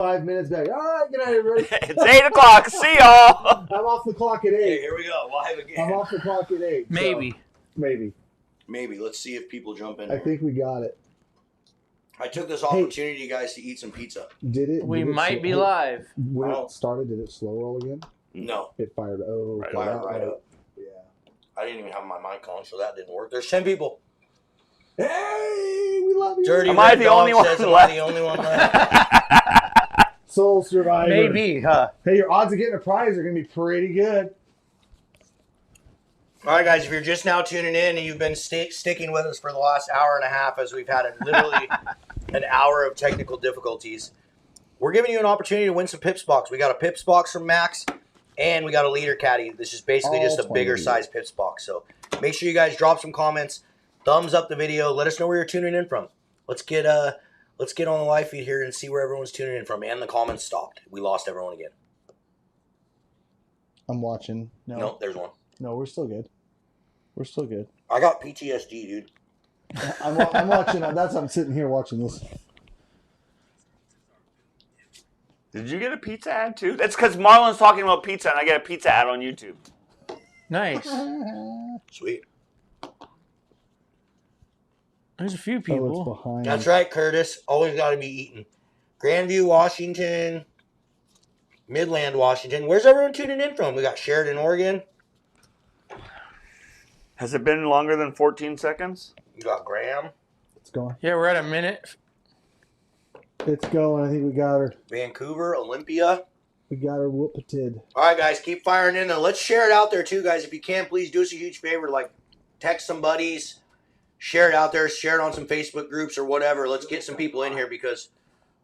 5 minutes back. All right, good night, everybody. It's 8 o'clock. See y'all. I'm off the clock at 8. Hey, here we go. Live again. I'm off the clock at 8. Maybe. So, maybe. Maybe. Let's see if people jump in. I think we got it. I took this opportunity, guys, to eat some pizza. Did it? We might be live. When it started, did it slow roll again? No. It fired. Oh, Right, Fired right up. Yeah. I didn't even have my mic on, so that didn't work. There's 10 people. Hey, we love you. Dirty Am I Red the Dog only one says, left? Am I the only one left? Soul Survivor. Maybe, huh? Hey, your odds of getting a prize are going to be pretty good. All right, guys, if you're just now tuning in and you've been sticking with us for the last hour and a half as we've had literally an hour of technical difficulties, we're giving you an opportunity to win some Pips box. We got a Pips box from Max, and we got a leader caddy. This is basically just a bigger size Pips box. So make sure you guys drop some comments, thumbs up the video, let us know where you're tuning in from. Let's get on the live feed here and see where everyone's tuning in from. And the comments stopped. We lost everyone again. I'm watching. No, there's one. No, we're still good. We're still good. I got PTSD, dude. I'm watching. That's why I'm sitting here watching this. Did you get a pizza ad too? That's because Marlon's talking about pizza, and I get a pizza ad on YouTube. Nice. Sweet. There's a few Oh, it's people. behind. That's right, Curtis. Always got to be eating. Grandview, Washington. Midland, Washington. Where's everyone tuning in from? We got Sheridan, Oregon. Has it been longer than 14 seconds? You got Graham. It's going. Yeah, we're at a minute. It's going. I think we got her. Vancouver, Olympia. We got her whoop-a-tid. All right, guys, keep firing in there. Let's share it out there, too, guys. If you can, please do us a huge favor. Like, text some buddies. Share it out there. Share it on some Facebook groups or whatever. Let's get some people in here because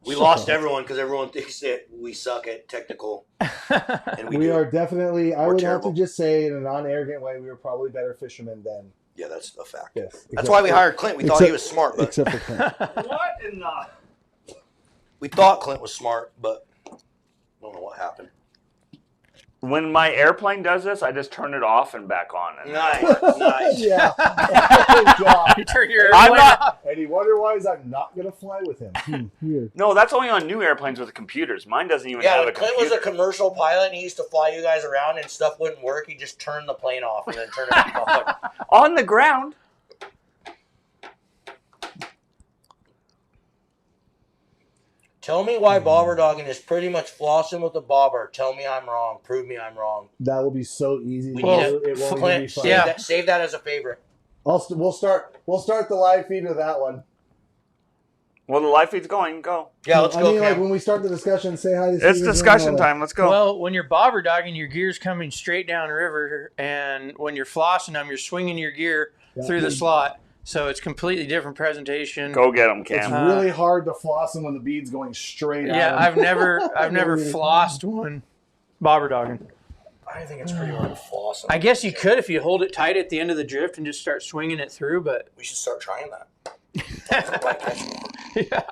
we lost everyone because everyone thinks that we suck at technical. And We do. are definitely, I We're would terrible. have to just say in a non-arrogant way, we were probably better fishermen then. Yeah, that's a fact. Yes. That's why we hired Clint. We thought he was smart, but Except for Clint. What in the... we thought Clint was smart, but I don't know what happened. When my airplane does this, I just turn it off and back on. And Nice, nice. Yeah. Oh, God. You turn your I'm airplane not- off. And he wonder why I'm not going to fly with him. Weird. No, that's only on new airplanes with computers. Mine doesn't even Yeah, have when a Clint computer. was a commercial pilot and he used to fly you guys around and stuff wouldn't work, he just turned the plane off and then turned it back on. On the ground. Tell me why bobberdogging is pretty much flossing with a bobber. Tell me I'm wrong. Prove me I'm wrong. That will be so easy. We Well, need it won't even be Clint, fun. save that as a favorite. We'll start the live feed with that one. Well, the live feed's going. Go. Yeah, let's I go, mean, like Cam. when we start the discussion, say hi to It's Steven and all discussion that. time. Let's go. Well, when you're bobber dogging, your gear's coming straight down river, and when you're flossing them, you're swinging your gear through the slot. So it's completely different presentation. Go get them, It's Cam. really hard to floss them when the bead's going straight Yeah, out. I've never flossed one bobber dogging. I think it's pretty hard to floss. I guess you could if you hold it tight at the end of the drift and just start swinging it through, but We should start trying that. yeah.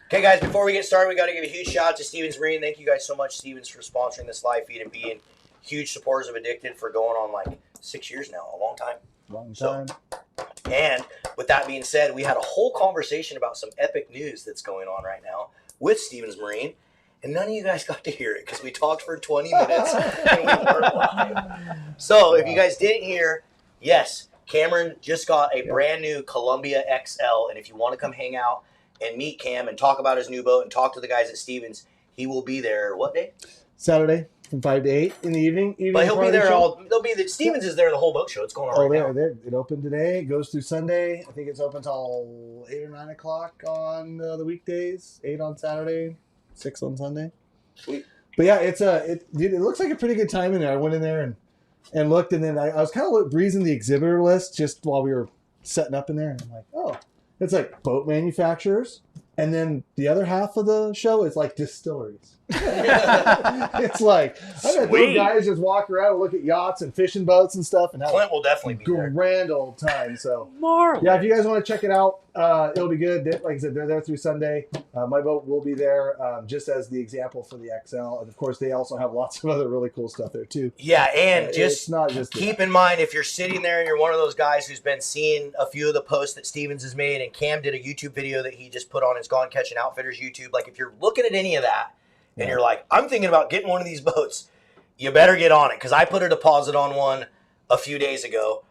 Okay, guys, before we get started, we got to give a huge shout out to Stevens Marine. Thank you guys so much, Stevens, for sponsoring this live feed and being huge supporters of Addicted for going on like 6 years now, a long time. Long So- time. And with that being said, we had a whole conversation about some epic news that's going on right now with Stevens Marine, and none of you guys got to hear it because we talked for 20 minutes and we weren't live. So if you guys didn't hear, yes, Cameron just got a brand new Columbia XL, and if you want to come hang out and meet Cam and talk about his new boat and talk to the guys at Stevens, he will be there. What day? Saturday from 5 to 8 in the evening. But he'll be party there show. all. They'll be the Stevens is there the whole boat show. It's going on Oh, right now. it opened today. It goes through Sunday. I think it's open till 8 or 9 o'clock on the weekdays. 8 on Saturday, 6 on Sunday. Sweet. But yeah, dude, it looks like a pretty good time in there. I went in there and looked, and then I was kind of breezing the exhibitor list just while we were setting up in there. And I'm like, oh, it's like boat manufacturers. And then the other half of the show is like distilleries. It's like, I bet those Sweet. guys just walk around and look at yachts and fishing boats and stuff and have Clint will definitely be there. a grand old time. So, Marlon. yeah, if you guys want to check it out, it'll be good. Like I said, they're there through Sunday. My boat will be there just as the example for the XL. And, of course, they also have lots of other really cool stuff there, too. Yeah, and It's just not just keep in mind, if you're sitting there and you're one of those guys who's been seeing a few of the posts that Stevens has made, and Cam did a YouTube video that he just put on his Gone Catching Outfitters YouTube, like if you're looking at any of that and you're like, I'm thinking about getting one of these boats, you better get on it, because I put a deposit on one a few days ago,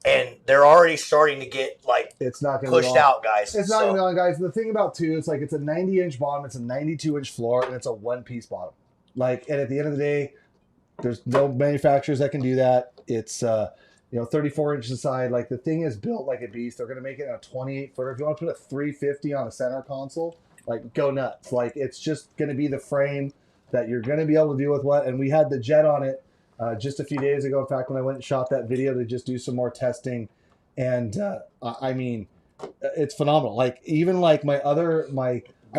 and they're already starting to get like it's not gonna pushed be out, guys. It's not going to be on, guys. The thing about too, it's like it's a 90-inch bottom, it's a 92-inch floor, and it's a one-piece bottom. Like, and at the end of the day, there's no manufacturers that can do that. It's 34 inches aside. Like, the thing is built like a beast. They're going to make it a 28 footer. If you want to put a 350 on a center console, like, go nuts. Like, it's just going to be the frame that you're going to be able to deal with what. And we had the jet on it just a few days ago. In fact, when I went and shot that video to just do some more testing, and I mean, it's phenomenal. Like, even like I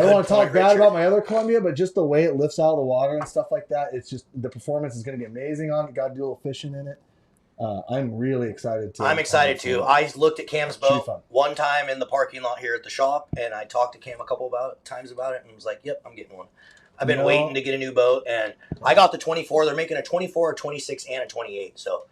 don't want to talk bad about my other Columbia, but just the way it lifts out of the water and stuff like that, it's just, the performance is going to be amazing on it. Got to do a little fishing in it. I'm really excited too. I'm excited too. I looked at Cam's boat one time in the parking lot here at the shop, and I talked to Cam a couple times about it, and was like, "Yep, I'm getting one." I've been waiting to get a new boat, and I got the 24. They're making a 24, a 26, and a 28, so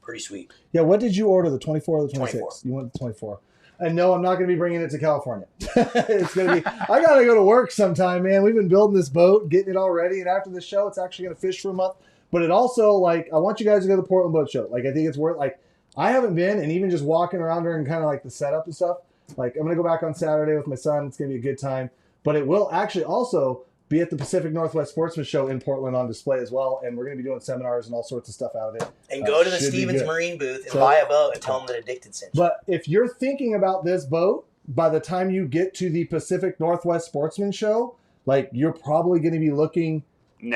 pretty sweet. Yeah, what did you order? The 24 or the 26? 24. You want the 24? And no, I'm not going to be bringing it to California. It's going to be. I got to go to work sometime, man. We've been building this boat, getting it all ready, and after the show, it's actually going to fish for a month. But it also, like, I want you guys to go to the Portland Boat Show. Like, I think it's worth, like, I haven't been, and even just walking around during kind of like the setup and stuff, like, I'm going to go back on Saturday with my son. It's going to be a good time. But it will actually also be at the Pacific Northwest Sportsman Show in Portland on display as well. And we're going to be doing seminars and all sorts of stuff out of it. And go to the Stevens Marine booth and buy a boat and tell them that Addicted sent you. But if you're thinking about this boat, by the time you get to the Pacific Northwest Sportsman Show, like, you're probably going to be looking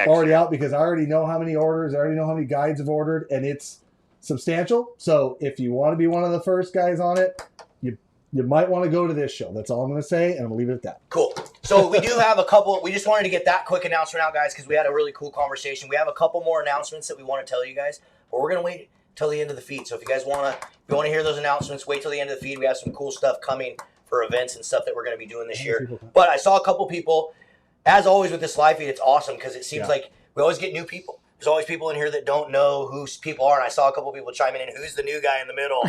already out, because I already know how many orders, I already know how many guides have ordered, and it's substantial. So if you want to be one of the first guys on it, you might want to go to this show. That's all I'm going to say, and I'm going to leave it at that. Cool. So we do have a couple. We just wanted to get that quick announcement out, guys, because we had a really cool conversation. We have a couple more announcements that we want to tell you guys, but we're going to wait till the end of the feed. So if you guys want to hear those announcements, wait till the end of the feed. We have some cool stuff coming for events and stuff that we're going to be doing this year. But I saw a couple people. As always with this live feed, it's awesome because it seems like we always get new people. There's always people in here that don't know who people are, and I saw a couple people chiming in. Who's the new guy in the middle?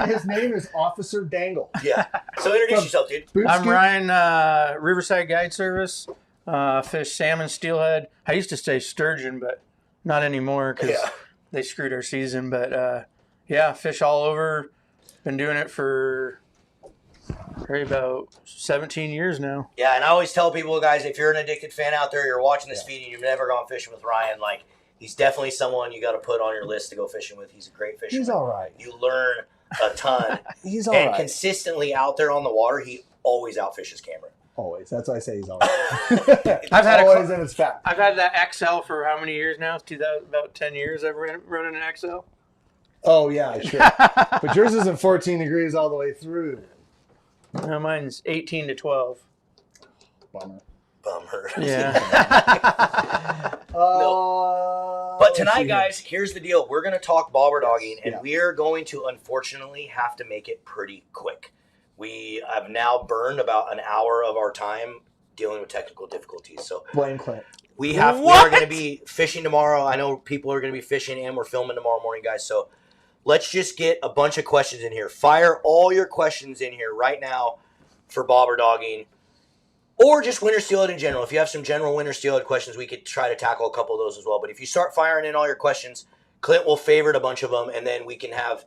His name is Officer Dangle. Yeah. So introduce yourself, dude. I'm Ryan, Riverside Guide Service. Fish salmon, steelhead. I used to say sturgeon, but not anymore because they screwed our season. But fish all over. Been doing it for probably about 17 years now. Yeah, and I always tell people, guys, if you're an Addicted fan out there, you're watching this feed and you've never gone fishing with Ryan, like, he's definitely someone you got to put on your list to go fishing with. He's a great fisherman. He's all right. You learn a ton. He's all right. And consistently out there on the water, he always outfishes Cameron. Always. That's why I say he's all right. I've had always in his fact. I've had that XL for how many years now? About 10 years I've running an XL. Oh, yeah, sure. But yours isn't 14 degrees all the way through. No, mine's 18 to 12. Bummer. Yeah. No. But tonight, guys, here's the deal. We're going to talk bobberdogging, and we are going to, unfortunately, have to make it pretty quick. We have now burned about an hour of our time dealing with technical difficulties. So blame Clint. We are going to be fishing tomorrow. I know people are going to be fishing, and we're filming tomorrow morning, guys. So let's just get a bunch of questions in here. Fire all your questions in here right now for bobberdogging, or just winter steelhead in general. If you have some general winter steelhead questions, we could try to tackle a couple of those as well. But if you start firing in all your questions, Clint will favorite a bunch of them, and then we can have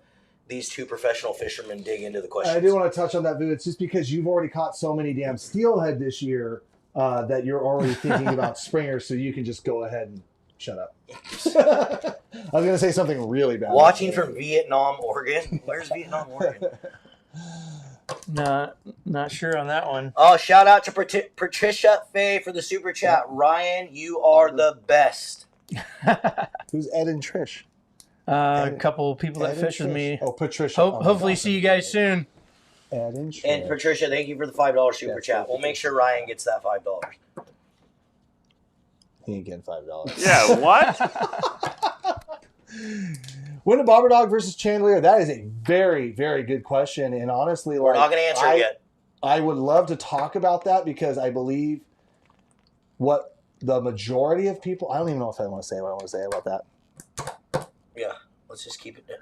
these two professional fishermen dig into the questions. I do want to touch on that, Boo. It's just because you've already caught so many damn steelhead this year that you're already thinking about springers, so you can just go ahead and shut up. I was going to say something really bad. Watching from Vietnam, Oregon. Where's Vietnam, Oregon? Not sure on that one. Oh, shout out to Patricia Faye for the super chat. Ryan, you are the best. Who's Ed and Trish? A couple people that fish with me. Oh, Patricia. Hopefully see you guys soon. Ed and Trish. And Patricia, thank you for the $5 super chat. We'll make sure Ryan gets that $5. He ain't getting $5. Yeah, what? Win a bobberdog versus chandelier? That is a very, very good question. And honestly, we're not going to answer it yet. I would love to talk about that because I believe what the majority of people, I don't even know if I want to say what I want to say about that. Yeah, let's just keep it. I'm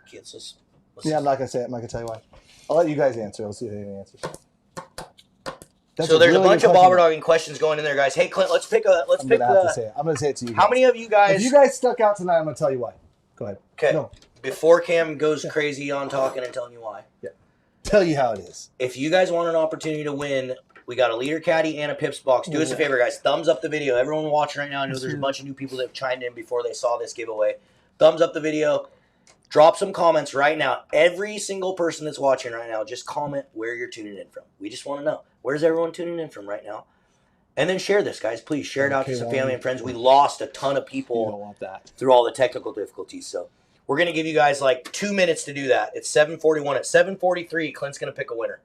not going to say it. I'm not going to tell you why. I'll let you guys answer. Let's see if anyone answers. So there's a bunch of bobberdogging questions going in there, guys. Hey, Clint, let's pick the. I'm gonna say it to you. How many of you guys? If you guys stuck out tonight, I'm gonna tell you why. Go ahead. Okay. No. Before Cam goes crazy on talking and telling you why. Yeah. Tell you how it is. If you guys want an opportunity to win, we got a leader caddy and a pips box. Do us a favor, guys. Thumbs up the video. Everyone watching right now, I know there's a bunch of new people that chimed in before they saw this giveaway. Thumbs up the video. Drop some comments right now. Every single person that's watching right now, just comment where you're tuning in from. We just want to know. Where's everyone tuning in from right now? And then share this, guys. Please share it out to some family and friends. We lost a ton of people through all the technical difficulties. So we're going to give you guys like 2 minutes to do that. It's 7:41. At 7:43, Clint's going to pick a winner.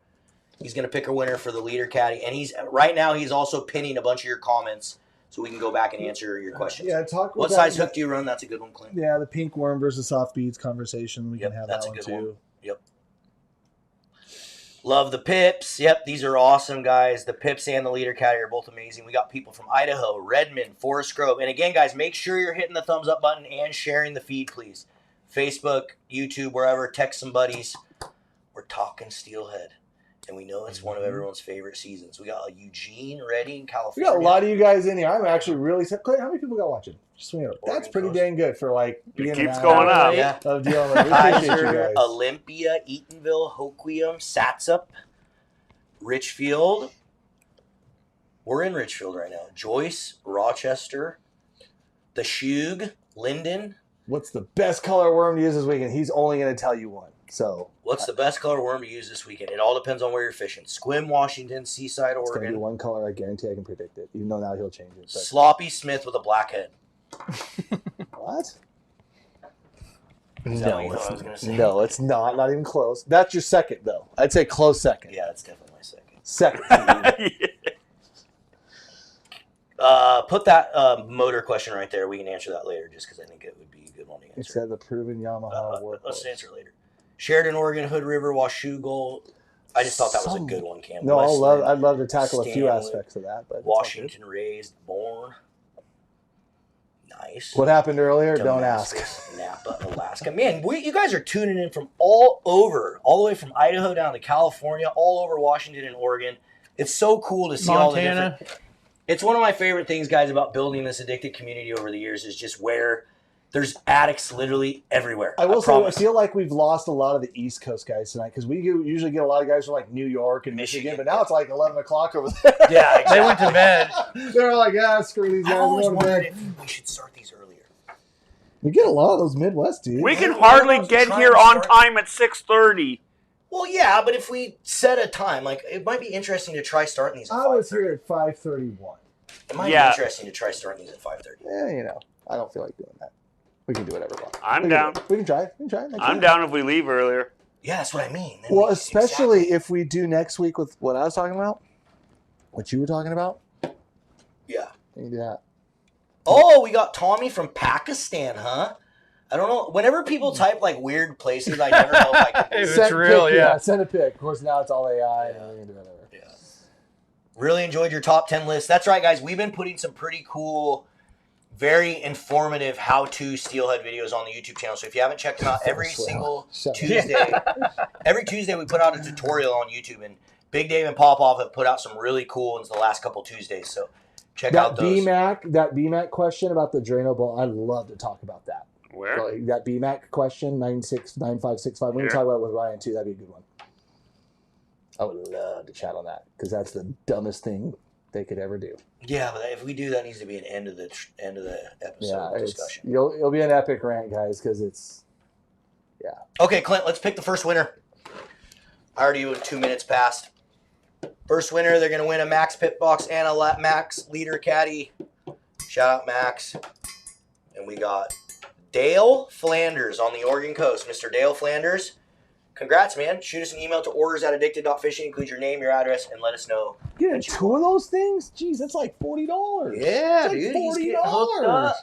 He's going to pick a winner for the leader caddy. And right now he's also pinning a bunch of your comments so we can go back and answer your questions. Yeah, what size hook do you run? That's a good one, Clint. Yeah, the pink worm versus soft beads conversation. We can have that one too. One. Yep. Love the pips. Yep, these are awesome, guys. The pips and the leader caddy are both amazing. We got people from Idaho, Redmond, Forest Grove. And again, guys, make sure you're hitting the thumbs up button and sharing the feed, please. Facebook, YouTube, wherever. Text some buddies. We're talking steelhead. And we know it's one of everyone's favorite seasons. We got Eugene ready in California. We got a lot of you guys in here. I'm actually really Clay, how many people got watching? Just swing it up. That's pretty dang good for like being it keeps going up. Yeah. Of dealing with. We appreciate you Kaiser, guys. Olympia, Eatonville, Hoquiam, Satsop, Ridgefield. We're in Ridgefield right now. Joyce, Rochester, the Shug, Linden. What's the best color worm to use this weekend? He's only going to tell you one. So, what's the best color worm to use this weekend? It all depends on where you're fishing. Squim, Washington, Seaside, it's Oregon. It's one color. I guarantee I can predict it. Even though now he'll change it. But. Sloppy Smith with a black head. What? No, it's not. Not even close. That's your second, though. I'd say close second. Yeah, that's definitely my second. Second. Put that motor question right there. We can answer that later just because I think it would be a good one to answer. It said the proven Yamaha workhorse. Let's answer it later. Sheridan, Oregon, Hood River, Washougal. I just thought that was a good one, Cam. No, I'd love to tackle a few aspects of that. But Washington raised, born. Nice. What happened earlier? Don't ask. Napa, Alaska. Man, you guys are tuning in from all over, all the way from Idaho down to California, all over Washington and Oregon. It's so cool to see all the different. It's one of my favorite things, guys, about building this addicted community over the years is just where there's addicts literally everywhere. I will say, I feel like we've lost a lot of the East Coast guys tonight because we usually get a lot of guys from like New York and Michigan, but now it's like 11 o'clock over there. Yeah, exactly. They went to bed. They're like, yeah, screw these guys. I always wondered if we should start these earlier. We get a lot of those Midwest dudes. We can hardly get here on time at 6:30. Well, yeah, but if we set a time, like it might be interesting to try starting these at 5:30. I was here at 5:31. It might be interesting to try starting these at 5:30. Yeah, I don't feel like doing that. We can do whatever we want. I'm down. We can try. I'm down if we leave earlier. Yeah, that's what I mean. Well, especially if we do next week with what I was talking about, what you were talking about. Yeah. We can do that. Oh, we got Tommy from Pakistan, huh? I don't know. Whenever people type like weird places, I never know if I can. It's real, yeah. Send a pic. Of course, now it's all AI. Yeah. We can do whatever. Yeah. Really enjoyed your top 10 list. That's right, guys. We've been putting some pretty cool, very informative how-to steelhead videos on the YouTube channel. So if you haven't checked them out, every single Tuesday, every Tuesday we put out a tutorial on YouTube, and Big Dave and Popoff have put out some really cool ones the last couple Tuesdays. So check out those. That BMAC question about the Drano bowl, I'd love to talk about that. Where? So that BMAC question, 969565. We can talk about it with Ryan too. That'd be a good one. I would love to chat on that because that's the dumbest thing they could ever do. Yeah, but if we do, that needs to be an end of the episode discussion. It'll be an epic rant, guys, because it's Okay, Clint, let's pick the first winner. I already went 2 minutes past. First winner, they're going to win a Max Pit Box and a Max Leader Caddy. Shout out, Max. And we got Dale Flanders on the Oregon coast. Mr. Dale Flanders, congrats, man. Shoot us an email to orders@addicted.fishing. Include your name, your address, and let us know. Getting two of those things? Jeez, that's like $40. Yeah, dude. $40.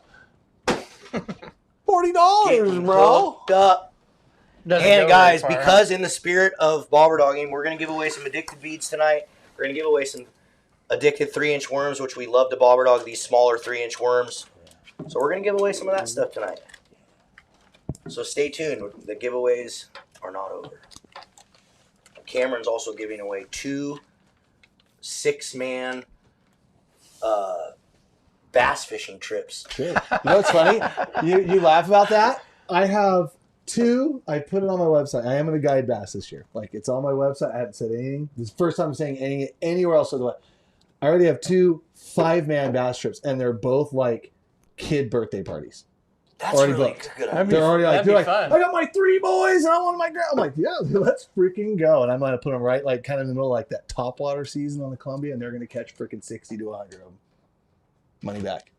$40, bro. Hooked up. And guys, because in the spirit of bobberdogging, we're going to give away some addicted beads tonight. We're going to give away some addicted 3-inch worms, which we love to bobberdog, these smaller 3-inch worms. So we're going to give away some of that stuff tonight. So stay tuned. The giveaways are not over. Cameron's also giving away 2 6-man bass fishing trips. Sure. You know what's funny? You laugh about that. I have 2. I put it on my website. I am going to guide bass this year. Like, it's on my website. I haven't said anything. This is the first time I'm saying anything anywhere else. I already have 2 5-man bass trips, and they're both like kid birthday parties. That's already really booked. good. They're already like, that'd be fun. I got my 3 boys, and I want my girl. I'm like, yeah, let's freaking go. And I'm going to put them right, like, kind of in the middle of like that topwater season on the Columbia, and they're going to catch freaking 60 to 100 of them. Money back.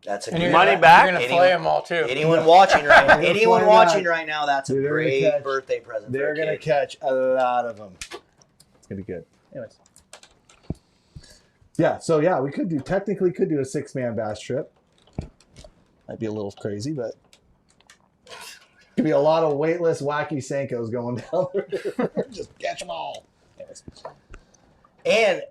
That's a And good Money back? You're gonna flay them all too. Anyone watching right now? They're Anyone flying watching back. right now? That's a Dude, they're gonna great catch- birthday present. They're going to catch a lot of them. It's going to be good. Anyways. Yeah, so yeah, we could do a 6-man bass trip. Might be a little crazy, but could be a lot of weightless, wacky Senkos going down there. Just catch them all. Anyways. And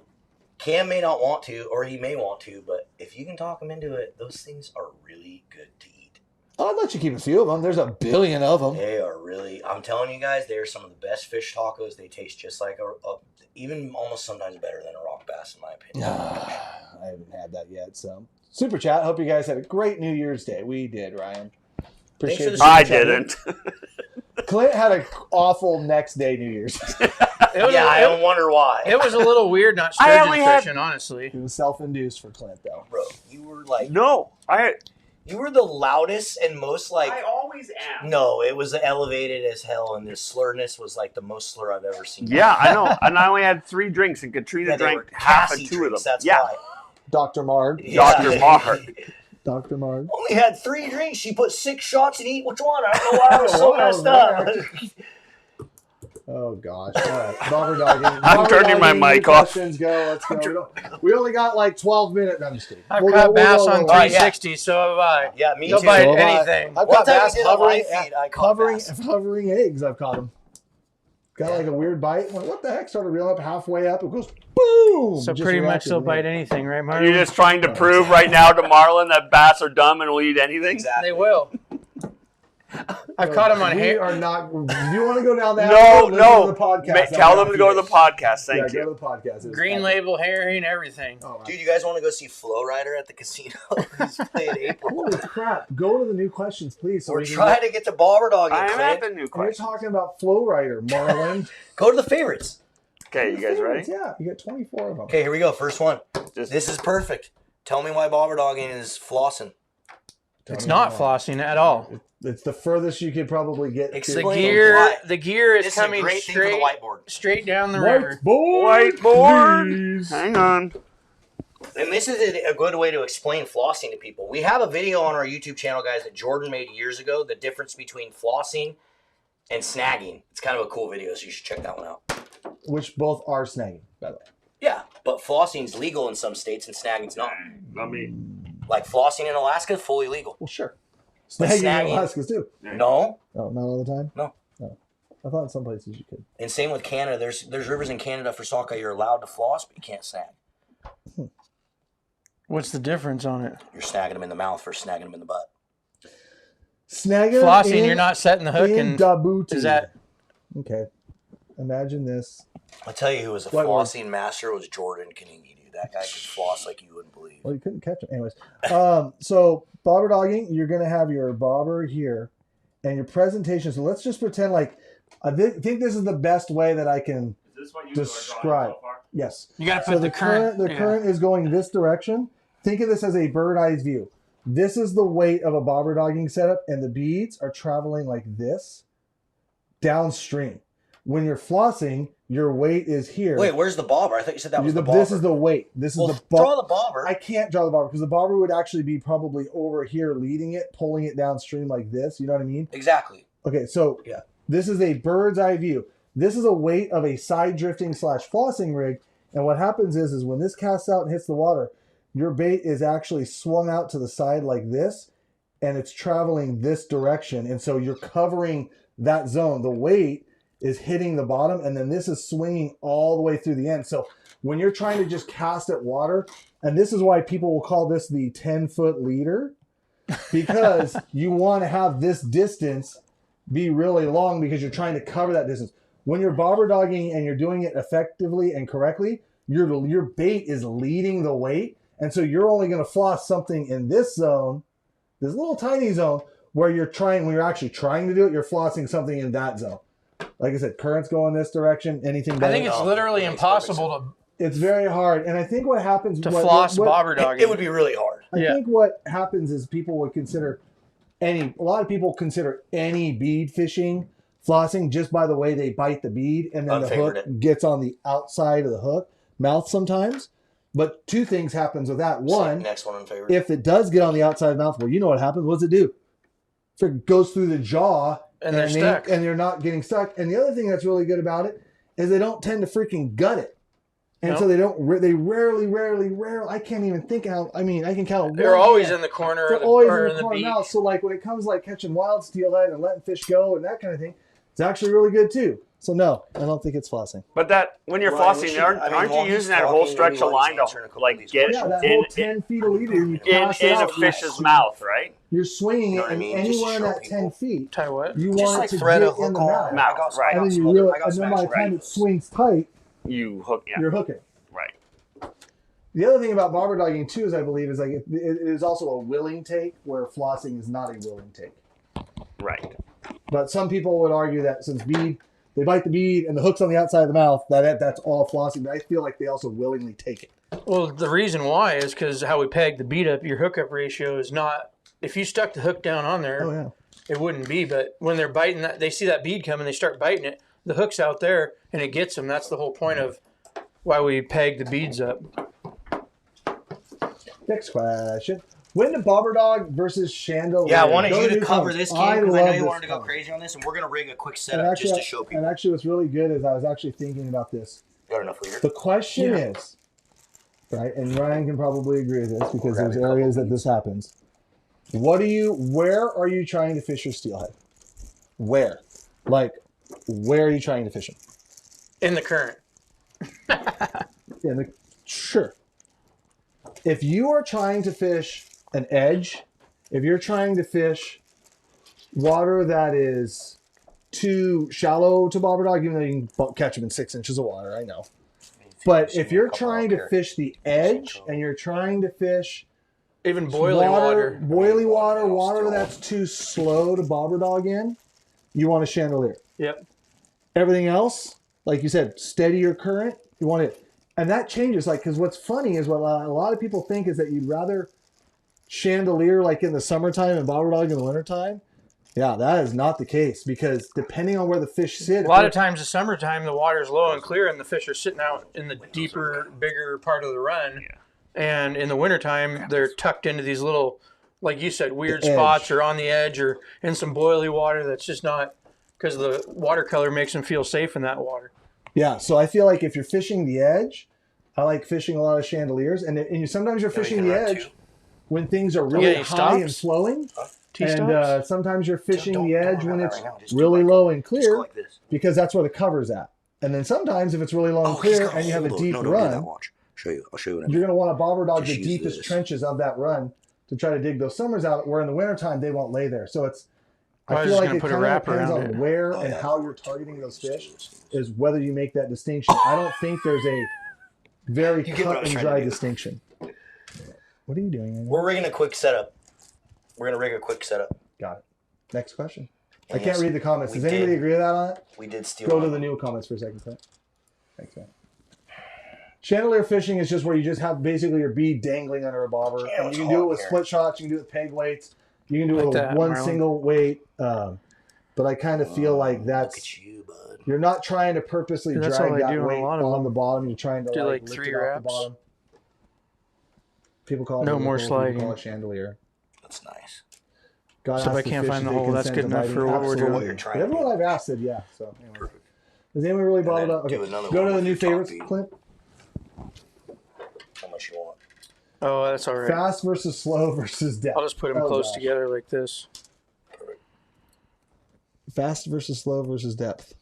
Cam may not want to, or he may want to, but if you can talk him into it, those things are really good to eat. I'll let you keep a few of them. There's a billion of them. They are really, I'm telling you guys, they're some of the best fish tacos. They taste just like even almost sometimes better than a rock bass, in my opinion. I haven't had that yet. So, super chat. Hope you guys had a great New Year's Day. We did, Ryan. Appreciate for it. the I didn't. Clint had an awful next day New Year's. Yeah, I don't wonder why. It was a little weird not I sturgeon only had- fishing, honestly. It was self-induced for Clint, though. Bro, you were like, No, you were the loudest and most like, always am. no, it was elevated as hell, and this slurness was like the most slur I've ever seen. Yeah, I know. And I only had 3 drinks, and Katrina Yeah, they drank were half Cassie of 2 of them. drinks, that's Yeah, why. Dr. Marg. Dr. Maher. Dr. Marg. Only had 3 drinks. She put 6 shots in each one. I don't know why I was so Wow, messed up. Oh, gosh. All right. Bobberdogging. I'm turning my mic off. Questions go. Let's go. We only got like 12 minutes. No, I'm just kidding. I've We'll caught go, bass we'll go, on we'll go. 360, so have I. Yeah, me They'll too. bite So have I. anything. I've One got time we bass did a hovering, live feed, I caught bass. hovering eggs. I've caught them. Got like a weird bite. Went, what the heck? Started reeling up halfway up. It goes boom. So Just pretty much reacted they'll to bite me. anything, right, Are Mark? you just trying to prove right now to Marlon that bass are dumb and will eat anything? Exactly. They will. I've caught them on We hair. are not. Do you want to go down that? No, road? Listen no. to the podcast. Tell them to go to the podcast. Yeah, Thank go you. to the podcast. It was Green epic. label herring, everything. Oh, wow. Dude, you guys want to go see Flow Rider at the casino? He's playing April. Holy crap! Go to the new questions, please. So We're we can trying to get to Bobberdogging, I am at Clint. the new We're question. talking about Flow Rider, Marlin. Go to the favorites. Okay, you guys ready? Yeah, you got 24 of them. Okay, here we go. First one. Just- This is perfect. Tell me why Bobberdogging is flossing. It's not flossing at all. It's the furthest you could probably get. Explain. The Why? gear is This is a coming great thing for the straight whiteboard. straight down the river. Whiteboard. please. Hang on. And this is a good way to explain flossing to people. We have a video on our YouTube channel, guys, that Jordan made years ago, the difference between flossing and snagging. It's kind of a cool video, so you should check that one out. Which both are snagging, by the way. Yeah, but flossing's legal in some states and snagging's not. I mean, Like flossing in Alaska, fully legal. Well, sure. But Snagging in snagging- Alaska too. No. Oh, not all the time? No. I thought in some places you could. And same with Canada. There's rivers in Canada for sockeye you're allowed to floss, but you can't snag. What's the difference on it? You're snagging them in the mouth versus snagging them in the butt. Snagging Flossing, in, you're not setting the hook, in and Djibouti. is that Okay. Imagine this. I'll tell you who was a What was- flossing master was Jordan Kanigi, dude. That guy could floss like you wouldn't believe. Well, you couldn't catch it. Anyways. So Bobberdogging, you're going to have your bobber here and your presentation. So let's just pretend like, I think this is the best way that I can is this what you describe. Yes. you got to So put the current, yeah. current is going this direction. Think of this as a bird eyes view. This is the weight of a bobberdogging setup, and the beads are traveling like this downstream. When you're flossing, your weight is here. Wait, where's the bobber? I thought you said that was the bobber. This is the weight. This is well, the draw the bobber. I can't draw the bobber because the bobber would actually be probably over here leading it, pulling it downstream like this. You know what I mean? Exactly. Okay, so Yeah. this is a bird's eye view. This is a weight of a side drifting / flossing rig. And what happens is when this casts out and hits the water, your bait is actually swung out to the side like this, and it's traveling this direction. And so you're covering that zone. The weight is hitting the bottom, and then this is swinging all the way through the end. So when you're trying to just cast at water, and this is why people will call this the 10-foot leader, because you want to have this distance be really long because you're trying to cover that distance. When you're bobberdogging and you're doing it effectively and correctly, your bait is leading the weight, and so you're only going to floss something in this zone, this little tiny zone, where when you're actually trying to do it, you're flossing something in that zone. Like I said, currents go in this direction. Anything. I think it's literally impossible It's very hard, and I think what happens to floss bobber dogging. It would be really hard. I think what happens is people would consider a lot of people consider any bead fishing flossing just by the way they bite the bead, and then the hook gets on the outside of the hook mouth sometimes. But two things happens with that. One, next one unfavored. If it does get on the outside of the mouth, well, you know what happens. What does it do? If it goes through the jaw and they're stuck, and they're not getting stuck. And the other thing that's really good about it is they don't tend to freaking gut it. And so they rarely, I can't even think how, I mean, I can count. They're always in the corner. They're always in the corner now. So like when it comes like catching wild steelhead and letting fish go and that kind of thing, it's actually really good too. So no, I don't think it's flossing. But that when you're flossing, aren't you using that whole stretch of line to like get that whole 10 feet of leader you in a fish's mouth, right? You're swinging it, and anywhere in that 10 feet, you want it to thread get in the mouth. Right. And then you really, and then by the time it swings tight, you hook. Yeah. You're hooking. Right. The other thing about bobber dogging too is I believe is like it is also a willing take where flossing is not a willing take. Right. But some people would argue that since they bite the bead and the hook's on the outside of the mouth, that's all flossing. But I feel like they also willingly take it. Well, the reason why is because how we peg the bead up, your hookup ratio is not. If you stuck the hook down on there, it wouldn't be. But when they're biting that, they see that bead coming, they start biting it. The hook's out there and it gets them. That's the whole point of why we peg the beads up. Next question. When to bobber dog versus chandelier? Yeah, I wanted you to cover this game because I know you wanted to go comment. crazy on this, and we're going to rig a quick setup just to show people. And actually what's really good is I was actually thinking about this. Got enough leader? The question is, right, and Ryan can probably agree with this because there's areas that this happens. Where are you trying to fish your steelhead? Where? Like, where are you trying to fish them? In the current. Sure. If you are trying to fish an edge, if you're trying to fish water that is too shallow to bobber dog, even though you can catch them in 6 inches of water, I know. But if you're trying to fish the edge and you're trying to fish even boiling water, water that's too slow to bobber dog in, you want a chandelier. Yep. Everything else, like you said, steadier current, you want it. And that changes, like, because what's funny is what a lot of people think is that you'd rather chandelier like in the summertime and bobber dog in the wintertime. Yeah, that is not the case because depending on where the fish sit. A lot of times the summertime, the water's low and clear and the fish are sitting out in the deeper, bigger part of the run. Yeah. And in the wintertime, they're tucked into these little, like you said, weird spots or on the edge or in some boily water that's just not, because the watercolor makes them feel safe in that water. Yeah, so I feel like if you're fishing the edge, I like fishing a lot of chandeliers. And sometimes you're fishing the edge when things are really high and flowing. And sometimes you're fishing the edge when it's really low and clear because that's where the cover's at. And then sometimes if it's really low and clear and you have a deep run, I'll show you. You're going to want to bobber dog the deepest trenches of that run to try to dig those summers out, where in the wintertime they won't lay there. So it's, I feel like it kind of depends on where and how you're targeting those fish is whether you make that distinction. I don't think there's a very cut and dry distinction. What are you doing? Andy? We're rigging a quick setup. We're going to rig a quick setup. Got it. Next question. I can't read the comments. Does anybody agree with that on it? We did steal. Go to the new comments for a second. Thanks, man. Chandelier fishing is just where you just have basically your bead dangling under a bobber. And you can do it with split shots. You can do it with peg weights. You can do it with one single weight. But I kind of feel like that's... Look at you, bud. You're not trying to purposely drag that weight on the bottom. You're trying to like lift 3 it wraps. off the bottom. People call it no more sliding. People call it chandelier. That's nice. God so if I can't find the hole, that's good enough for what we're doing. What you're trying to everyone I've asked said yeah. So anyway. Perfect. Does anyone really bother about? Okay. Go to the new favorites, Clint. How much you want? Oh, that's all right. Fast versus slow versus depth. I'll just put them close together like this. Perfect. Fast versus slow versus depth.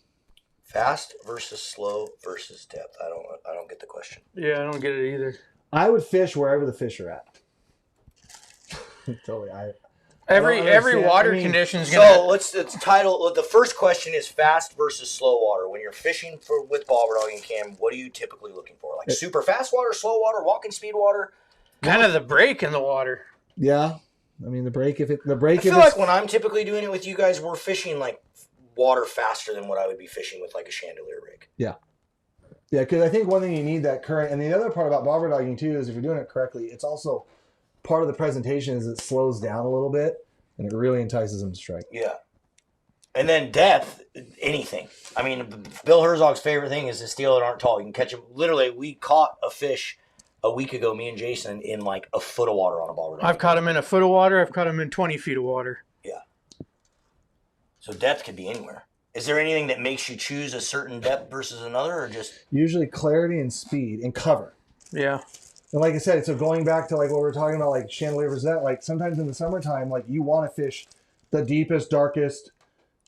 Fast versus slow versus depth. I don't get the question. Yeah, I don't get it either. I would fish wherever the fish are at. Totally. Every water condition is So gonna. let's title. The first question is fast versus slow water. When you're fishing with bobberdogging, Cam, what are you typically looking for? Like super fast water, slow water, walking speed water? Kind of the break in the water. Yeah. I mean, the break, I feel like when I'm typically doing it with you guys, we're fishing like water faster than what I would be fishing with like a chandelier rig. Yeah. Yeah, because I think one thing you need that current, and the other part about bobberdogging too is if you're doing it correctly, it's also part of the presentation is it slows down a little bit and it really entices them to strike. Yeah. And then depth, anything. I mean, Bill Herzog's favorite thing is to steelhead aren't tall. You can catch them. Literally, we caught a fish a week ago, me and Jason, in like a foot of water on a bobberdogging. I've caught them in a foot of water. I've caught them in 20 feet of water. Yeah. So depth could be anywhere. Is there anything that makes you choose a certain depth versus another, or just Usually clarity and speed and cover. Yeah. And like I said, so going back to like what we were talking about, like chandelier versus that, like sometimes in the summertime, like you want to fish the deepest, darkest,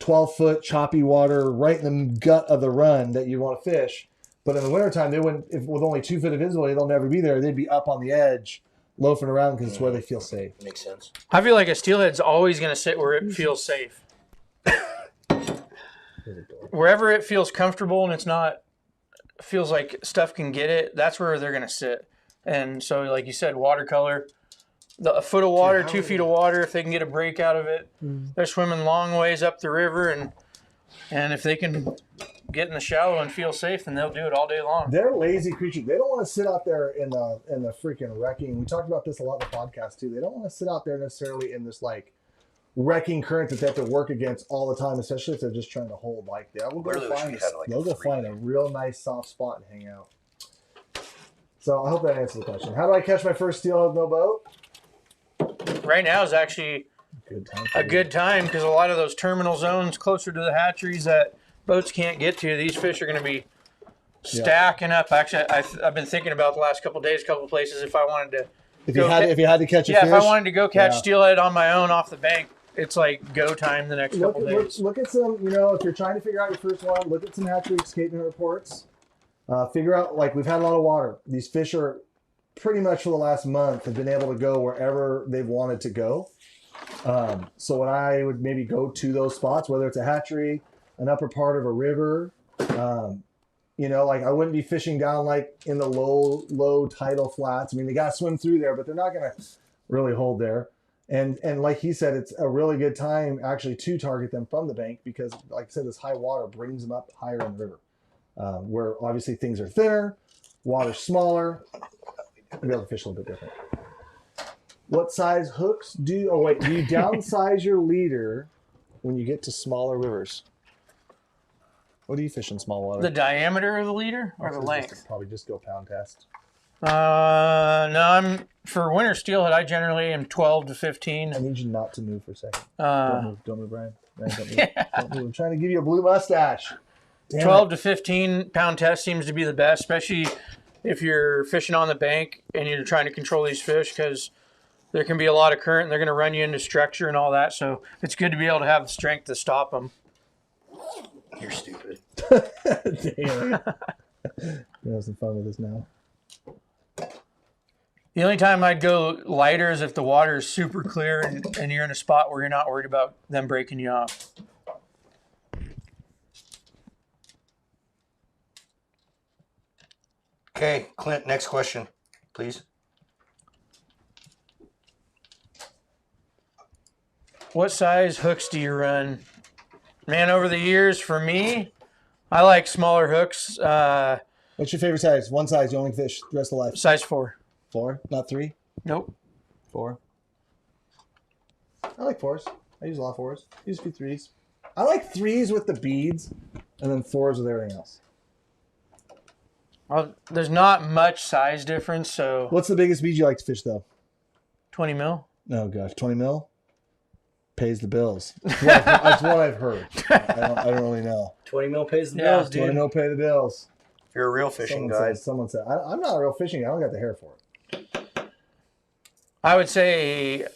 12-foot choppy water right in the gut of the run that you want to fish. But in the wintertime, they wouldn't, if with only 2 feet of visibility, they'll never be there. They'd be up on the edge, loafing around because it's where they feel safe. makes sense? I feel like a steelhead's always going to sit where it feels safe. Wherever it feels comfortable and it's not, feels like stuff can get it, that's where they're going to sit. And so, like you said, watercolor, a foot of water, 2 feet of water, if they can get a break out of it, they're swimming long ways up the river. And if they can get in the shallow and feel safe, then they'll do it all day long. They're lazy creatures. They don't want to sit out there in the freaking wrecking. We talked about this a lot in the podcast too. They don't want to sit out there necessarily in this like wrecking current that they have to work against all the time, especially if they're just trying to hold. Like they'll go find a real nice soft spot and hang out. So I hope that answers the question. How do I catch my first steelhead with no boat? Right now is actually a good time because a lot of those terminal zones closer to the hatcheries that boats can't get to, these fish are going to be stacking up. Actually, I've been thinking about the last couple of days, couple of places if I wanted to. If you had to catch a fish. Yeah, if I wanted to go catch steelhead on my own off the bank, it's like go time the next couple of days. Look at some, if you're trying to figure out your first one, look at some hatchery escapement reports. Figure out, like, we've had a lot of water. These fish are pretty much for the last month have been able to go wherever they've wanted to go. So when I would maybe go to those spots, whether it's a hatchery, an upper part of a river, like I wouldn't be fishing down like in the low tidal flats. I mean, they got to swim through there, but they're not going to really hold there. And like he said, it's a really good time actually to target them from the bank because, like I said, this high water brings them up higher in the river, where obviously things are thinner, water's smaller. You'll be able to fish a little bit different. What size hooks do you downsize your leader when you get to smaller rivers? What do you fish in small water? The diameter of the leader or the length? Probably just go pound test. No, for winter steelhead, I generally am 12 to 15. I need you not to move for a second. Don't move, Brian. Don't move. Don't move. I'm trying to give you a blue mustache. 12 to 15 pound test seems to be the best, especially if you're fishing on the bank and you're trying to control these fish because there can be a lot of current and they're going to run you into structure and all that. So it's good to be able to have the strength to stop them. You're stupid. Damn. You're having some fun with this now. The only time I'd go lighter is if the water is super clear and you're in a spot where you're not worried about them breaking you off. Okay, Clint, next question, please. What size hooks do you run? Man, over the years, for me, I like smaller hooks. What's your favorite size? One size you only fish the rest of life. Size 4. 4? Not 3? Nope. 4. I like 4s. I use a lot of 4s. Use a few 3s. I like 3s with the beads and then 4s with everything else. Well, there's not much size difference, so... What's the biggest bead you like to fish, though? 20 mil. Oh, gosh. 20 mil? Pays the bills. That's what I've heard. I don't really know. 20 mil pays the Yeah, bills, dude. 20 mil pay the bills. If you're a real fishing guy. Someone said, I'm not a real fishing guy. I don't got the hair for it. I would say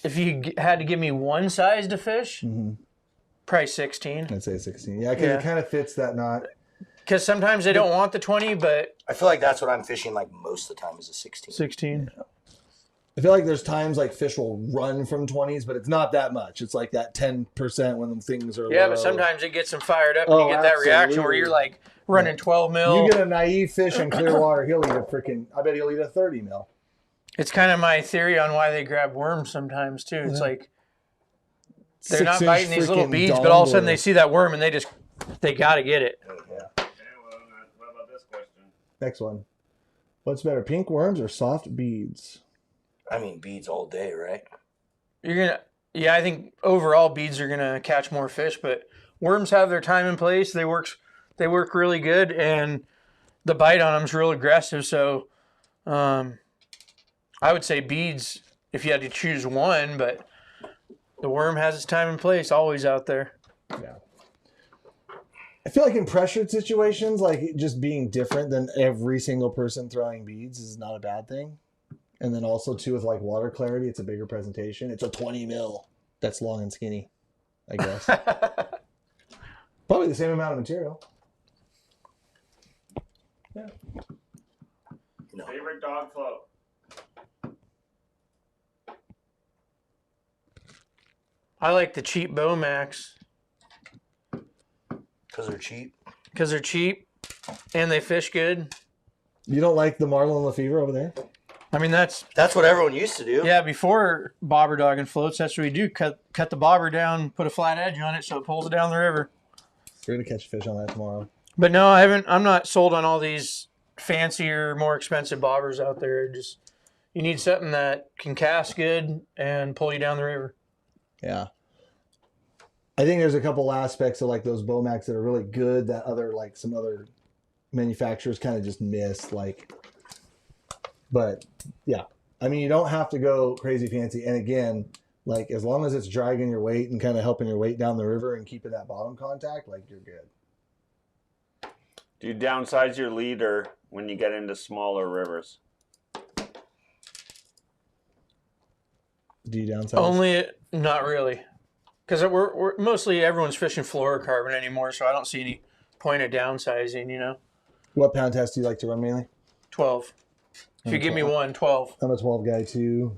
if you had to give me one size to fish, probably 16. I'd say 16. Yeah, because it kind of fits that knot. Because sometimes they don't want the 20, but... I feel like that's what I'm fishing like most of the time is a 16. 16. I feel like there's times like fish will run from 20s, but it's not that much. It's like that 10% when them things are Yeah, low. but sometimes it gets them fired up. Oh, And you get that reaction where absolutely. you're like running 12 mil. You get a naive fish in clear water, he'll eat a freaking, I bet he'll eat a 30 mil. It's kind of my theory on why they grab worms sometimes too. It's like they're not 6-inch biting these little freaking beads, but all of a sudden dongler. they see that worm and they got to get it. Okay, well, what about this question? Next one. What's better, pink worms or soft beads? I mean, beads all day, right? I think overall beads are gonna catch more fish, but worms have their time and place. They work really good, and the bite on them is real aggressive. So, I would say beads if you had to choose one, but the worm has its time and place, always out there. Yeah. I feel like in pressured situations, like just being different than every single person throwing beads is not a bad thing. And then also too with like water clarity, it's a bigger presentation. It's a 20 mil that's long and skinny, I guess. Probably the same amount of material. Yeah. No. Favorite dog float? I like the cheap Bomax Because they're cheap. because they're cheap and they fish good. You don't like the Marlin Lefevre over there? I mean, that's That's what everyone used to do. yeah. Before bobber dogging floats, that's what we do. Cut the bobber down, put a flat edge on it so it pulls it down the river. We're gonna catch fish on that tomorrow. But no, I haven't. I'm not sold on all these fancier, more expensive bobbers out there. Just you need something that can cast good and pull you down the river. Yeah. I think there's a couple aspects of like those Bomax that are really good that some other manufacturers kind of just miss. But yeah, I mean, you don't have to go crazy fancy. And again, like as long as it's dragging your weight and kind of helping your weight down the river and keeping that bottom contact, like you're good. Do you downsize your leader when you get into smaller rivers? Do you downsize? Only not really, because we're mostly everyone's fishing fluorocarbon anymore, so I don't see any point of downsizing. You know, What pound test do you like to run mainly? 12. If you give me 12. I'm a 12 guy too.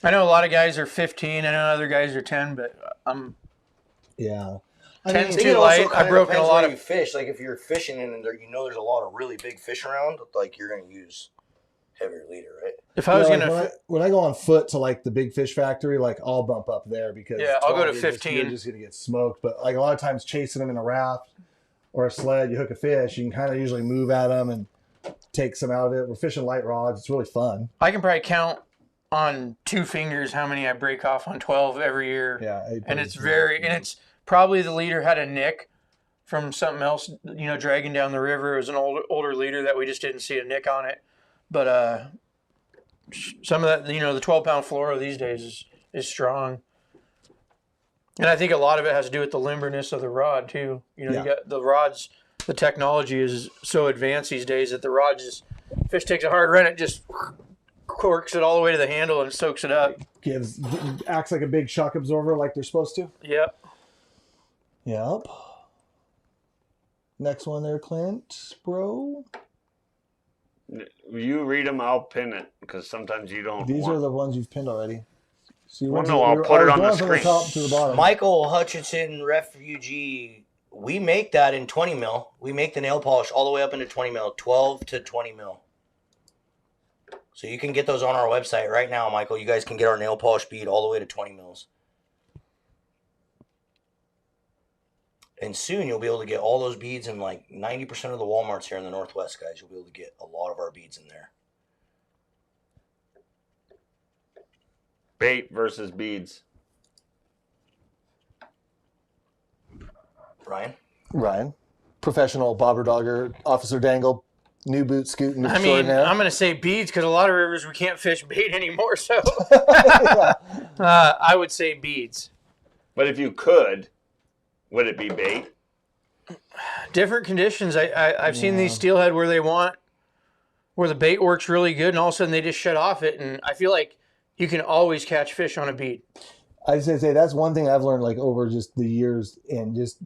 I know a lot of guys are 15. I know other guys are 10, but I'm Yeah. 10's I think too it also light. kinda I've broken a depends lot where of. you fish. Like if you're fishing and there, there's a lot of really big fish around, like you're going to use heavier leader, right? If I was Yeah, like gonna, when I go on foot to like the big fish factory, like I'll bump up there because Yeah, I'll go 12, to you're 15. You're just gonna get smoked. But like a lot of times chasing them in a raft or a sled, you hook a fish, you can kind of usually move at them and take some out of it. We're fishing light rods. It's really fun. I can probably count on 2 fingers how many I break off on 12 every year. Yeah, And it's probably the leader had a nick from something else, dragging down the river. It was an older leader that we just didn't see a nick on it. But some of that, the 12-pound fluoro these days is strong. And I think a lot of it has to do with the limberness of the rod too. You got the rods, the technology is so advanced these days that the rod fish takes a hard run, it just corks it all the way to the handle and soaks it up. Acts like a big shock absorber like they're supposed to. Yep. Yep. Next one there, Clint, bro. You read them, I'll pin it because sometimes you don't. These are the ones you've pinned already. So Well, no, I'll put it on the from the screen. top to the bottom. Michael Hutchinson, refugee. We make that in 20 mil. We make the nail polish all the way up into 20 mil, 12 to 20 mil. So you can get those on our website right now, Michael. You guys can get our nail polish bead all the way to 20 mils. And soon you'll be able to get all those beads in like 90% of the Walmarts here in the Northwest, guys. You'll be able to get a lot of our beads in there. Bait versus beads. Ryan? Professional bobber dogger, Officer Dangle, new boot scooting. I mean, I'm going to say beads because a lot of rivers we can't fish bait anymore. So I would say beads. But if you could, would it be bait? Different conditions. I've seen these steelhead where the bait works really good and all of a sudden they just shut off it. And I feel like you can always catch fish on a bead. I was gonna say that's one thing I've learned like over just the years and just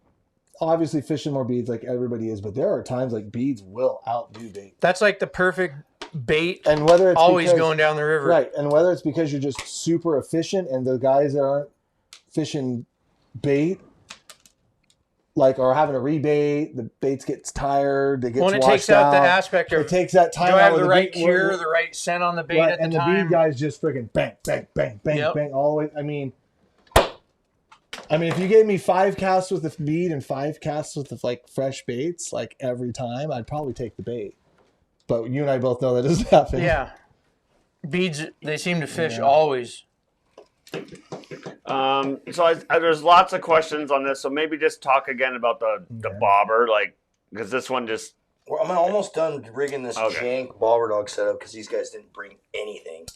obviously fishing more beads like everybody is, but there are times like beads will outdo bait. That's like the perfect bait And whether it's always because, going down the river. right, and whether it's because you're just super efficient and the guys that aren't fishing bait, like, are having a rebait, the bait gets tired, it gets Well, and it washed takes out the out. aspect of It takes that time do I out have where the the right bait- cure, where- the right scent on the bait right, at the and time. the bead guys just freaking bang, bang, bang, bang, Yep. bang, all the way. I mean, if you gave me 5 casts with the bead and 5 casts with the like fresh baits, like every time, I'd probably take the bait. But you and I both know that doesn't happen. Yeah. Beads, they seem to fish Yeah. always. So there's lots of questions on this. So maybe just talk again about the bobber, like, because this one just. Well, I'm almost done rigging this jank Bobberdog setup because these guys didn't bring anything.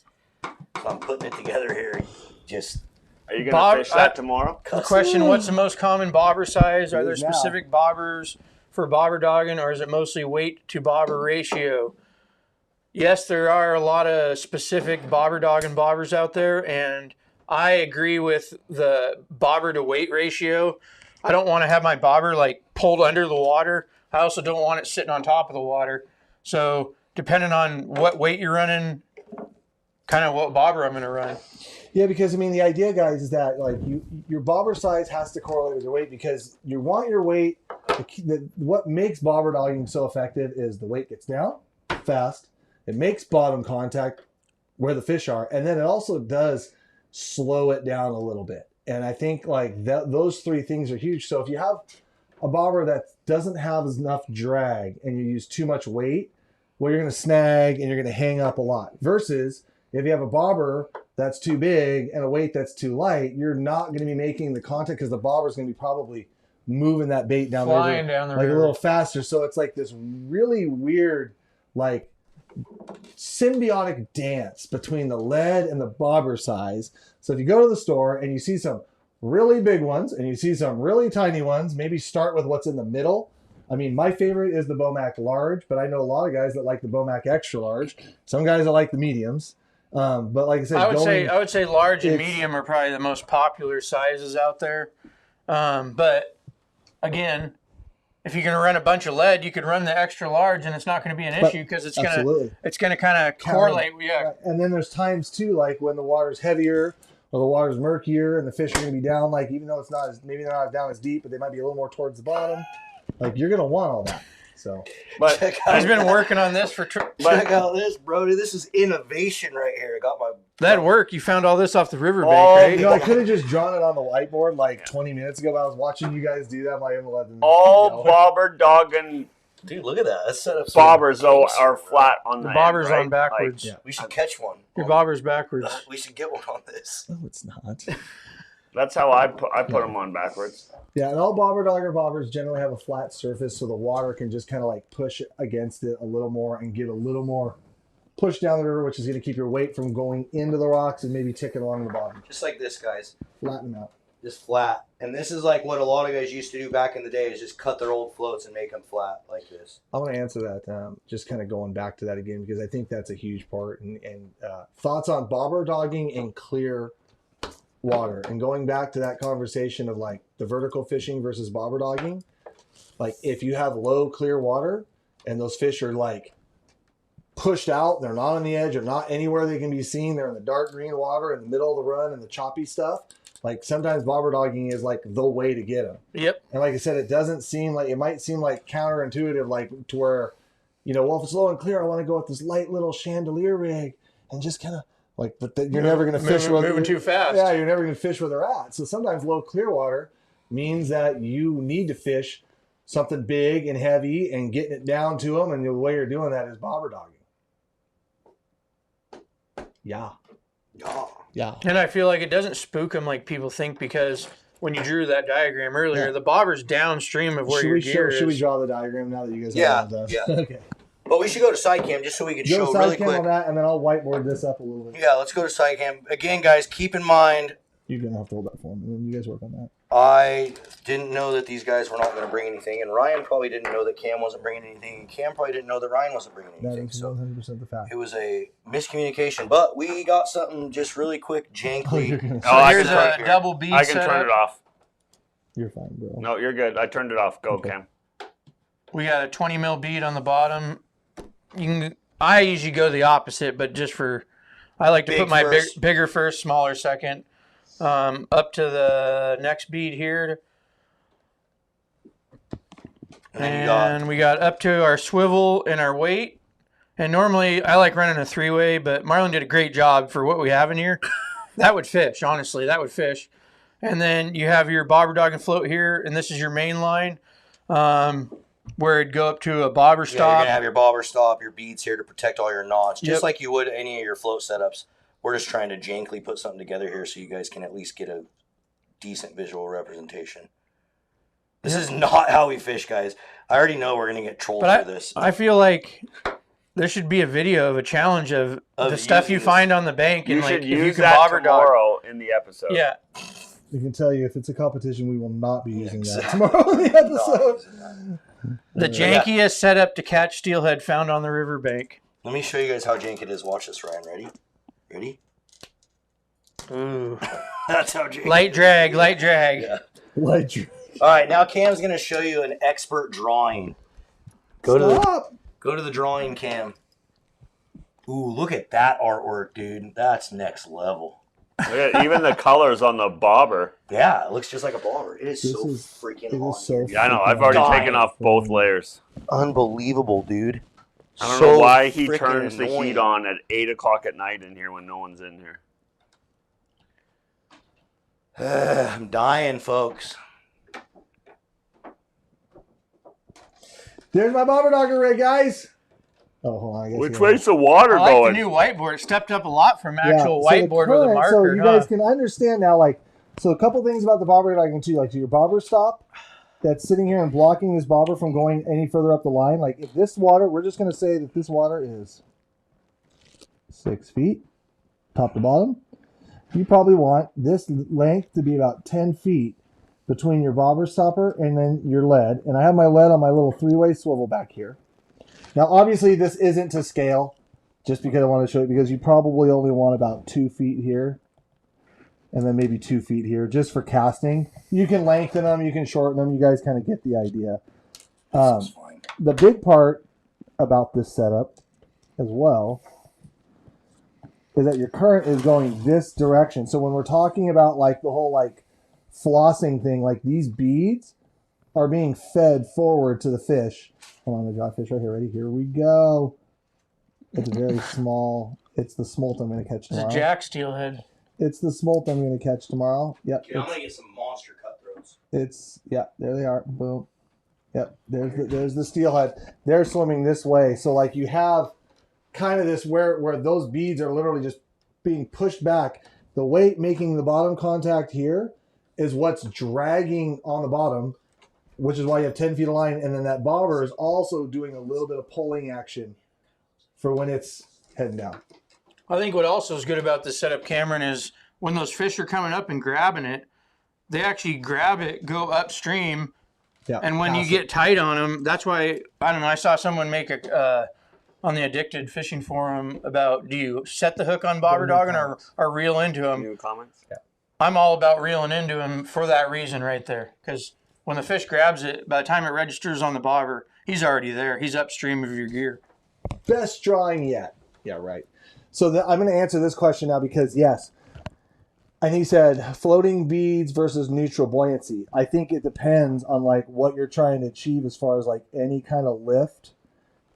So I'm putting it together here. Just. Are you going to fish that tomorrow? The question, what's the most common bobber size? Are there Now. specific bobbers for bobber dogging, or is it mostly weight to bobber ratio? Yes, there are a lot of specific bobber dogging bobbers out there, and I agree with the bobber to weight ratio. I don't want to have my bobber like pulled under the water. I also don't want it sitting on top of the water. So depending on what weight you're running, kind of what bobber I'm going to run. Yeah, because I mean, the idea, guys, is that like your bobber size has to correlate with your weight because you want your weight. What makes bobber dogging so effective is the weight gets down fast. It makes bottom contact where the fish are, and then it also does slow it down a little bit. And I think like those 3 things are huge. So if you have a bobber that doesn't have enough drag and you use too much weight, well, you're going to snag and you're going to hang up a lot. Versus if you have a bobber that's too big and a weight that's too light, you're not going to be making the contact because the bobber is going to be probably moving that bait down Flying the river, down the like river. a little faster. So it's like this really weird, like symbiotic dance between the lead and the bobber size. So if you go to the store and you see some really big ones and you see some really tiny ones, maybe start with what's in the middle. I mean, my favorite is the Bomac large, but I know a lot of guys that like the Bomac extra large. Some guys that like the mediums. But like I said, I would say large and medium are probably the most popular sizes out there. But again, if you're going to run a bunch of lead, you could run the extra large, and it's not going to be an issue because it's going to kind of correlate. Yeah. And then there's times too, like when the water's heavier or the water's murkier, and the fish are going to be down. Like even though it's not maybe they're not down as deep, but they might be a little more towards the bottom. Like you're going to want all that. So, but he's been working on this for. Check out this, Brody. This is innovation right here. I got my. That work. You found all this off the riverbank, right? You know, I could have just drawn it on the whiteboard like 20 minutes ago, but I was watching you guys do that. My M11. All bobber dogging Dude, look at that. That's set up. bobbers though are flat on the bobber's end, right? on backwards. We should catch one. Your bobber's backwards. We should get one on this. No, it's not. That's how I put them on backwards. Yeah, and all bobber dogger bobbers generally have a flat surface, so the water can just kind of like push against it a little more and give a little more push down the river, which is going to keep your weight from going into the rocks and maybe ticking along the bottom. Just like this, guys. Flatten them out. Just flat. And this is like what a lot of guys used to do back in the day is just cut their old floats and make them flat like this. I want to answer that, just kind of going back to that again, because I think that's a huge part. And thoughts on bobber dogging in clear water, and going back to that conversation of like the vertical fishing versus bobber dogging. Like if you have low clear water and those fish are like pushed out, they're not on the edge or not anywhere they can be seen, they're in the dark green water in the middle of the run and the choppy stuff, like sometimes bobber dogging is like the way to get them. Yep. And like I said, it doesn't seem like, it might seem like counterintuitive, like to where, you know, well, if it's low and clear, I want to go with this light little chandelier rig and just kind of like, but you're never going to fish moving too fast. Yeah, you're never going to fish where they're at. So sometimes low clear water means that you need to fish something big and heavy and getting it down to them. And the way you're doing that is bobber dogging. Yeah. Yeah. And I feel like it doesn't spook them like people think, because when you drew that diagram earlier, the bobber's downstream of where your gear is. Should we draw the diagram now that you guys Yeah, have that? yeah. Okay. But we should go to side cam just so we can Go show side really cam quick. on that, and then I'll whiteboard this up a little bit. Yeah, let's go to side cam. Again, guys, keep in mind, You're going to have to hold that for me, and then you guys work on that. I didn't know that these guys were not going to bring anything, and Ryan probably didn't know that Cam wasn't bringing anything, and Cam probably didn't know that Ryan wasn't bringing That anything. is So 100% the fact. it was a miscommunication, but we got something just really quick, jankly. So I here's can a double B I can setup. turn it off. You're fine, bro. No, you're good. I turned it off. Go, Okay. Cam. We got a 20 mil bead on the bottom. I usually go the opposite, but I like to put my bigger first, smaller second. Up to the next bead here. And we got up to our swivel and our weight. And normally I like running a 3-way, but Marlon did a great job for what we have in here. That would fish, honestly. That would fish. And then you have your bobber dog and float here, and this is your main line, where it'd go up to a bobber stop. You're going to have your bobber stop, your beads here to protect all your knots, just like you would any of your float setups. We're just trying to jankily put something together here so you guys can at least get a decent visual representation. This is not how we fish, guys. I already know we're going to get trolled for this. I feel like there should be a video of a challenge of the stuff you find on the bank. You and should like, use if you can that bobber tomorrow in the episode. Yeah. I can tell you if it's a competition, we will not be using that tomorrow in the episode. The jankiest setup to catch steelhead found on the riverbank. Let me show you guys how jank it is. Watch this, Ryan. Ready? Ready? Ooh. That's how jank Light drag, light drag. Yeah. Light drag. All right, now Cam's going to show you an expert drawing. Go to the drawing, Cam. Ooh, look at that artwork, dude. That's next level. Look at even the colors on the bobber. Yeah, it looks just like a bobber. It is freaking hot. Yeah, I know. I've already taken off both layers. Unbelievable, dude. I don't know why he turns the heat on at 8 o'clock at night in here when no one's in here. I'm dying, folks. There's my bobberdogger rig, guys. Oh, hold on. I guess which way's the water I like going? the new whiteboard. It stepped up a lot from actual whiteboard with a marker. So you guys can understand now, so a couple things about the bobberdogger too, like your bobber stop that's sitting here and blocking this bobber from going any further up the line. Like if this water, we're just going to say that this water is 6 feet, top to bottom. You probably want this length to be about 10 feet between your bobber stopper and then your lead. And I have my lead on my little 3-way swivel back here. Now, obviously, this isn't to scale, just because I want to show it, because you probably only want about 2 feet here, and then maybe 2 feet here, just for casting. You can lengthen them, you can shorten them. You guys kind of get the idea. The big part about this setup as well is that your current is going this direction. So when we're talking about like the whole like flossing thing, like these beads are being fed forward to the fish. Hold on, I got fish right here. Ready? Here we go. It's very small. It's the smolt I'm going to catch tomorrow. It's a jack steelhead. It's the smolt I'm going to catch tomorrow. Yep. Okay, I'm going to get some monster cutthroats. There they are. Boom. Yep. There's the steelhead. They're swimming this way. So like you have kind of this where those beads are literally just being pushed back. The weight making the bottom contact here is what's dragging on the bottom, which is why you have 10 feet of line. And then that bobber is also doing a little bit of pulling action for when it's heading down. I think what also is good about this setup, Cameron, is when those fish are coming up and grabbing it, they actually grab it, go upstream, and when you get tight on them, that's why, I don't know, I saw someone make on the Addicted Fishing Forum about, do you set the hook on bobberdogging or reel into them? New comments? Yeah. I'm all about reeling into them for that reason right there, because when the fish grabs it, by the time it registers on the bobber, he's already there. He's upstream of your gear. Best drawing yet. Yeah, right. So I'm going to answer this question now because, yes, and he said floating beads versus neutral buoyancy. I think it depends on like what you're trying to achieve as far as like any kind of lift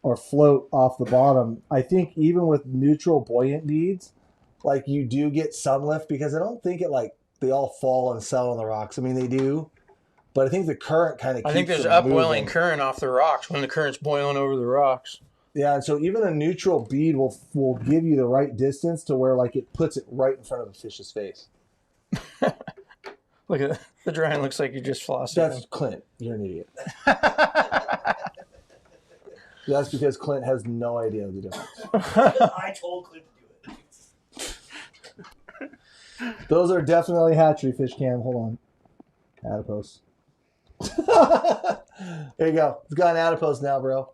or float off the bottom. I think even with neutral buoyant beads, like you do get some lift because I don't think it like they all fall and settle on the rocks. I mean, they do, but I think the current kind of keeps I think there's them upwelling moving. Current off the rocks when the current's boiling over the rocks. Yeah, and so even a neutral bead will give you the right distance to where like it puts it right in front of the fish's face. Look at the drawing. Looks like you just flossed. That's Clint. You're an idiot. That's because Clint has no idea the difference. I told Clint to do it. Those are definitely hatchery fish, Cam. Hold on. Adipose. There you go. It's got an adipose now, bro.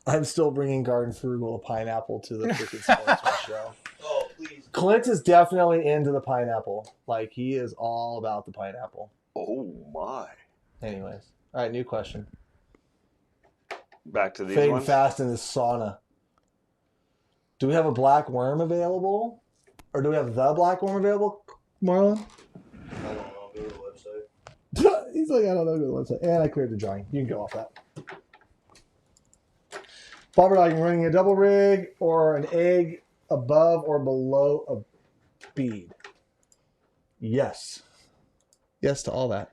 I'm still bringing Garden Frugal a pineapple to the freaking sportsman show. Oh, please. Clint is definitely into the pineapple. Like, he is all about the pineapple. Oh, my. Anyways. All right, new question. Back to these fading ones. fast in this sauna. Do we have a black worm available? Or do we have the black worm available, Marlon? I don't know. Go to the website. He's like, I don't know, go to the website. And I cleared the drawing. You can go off that. Bobberdogging, running a double rig or an egg above or below a bead? Yes. Yes to all that.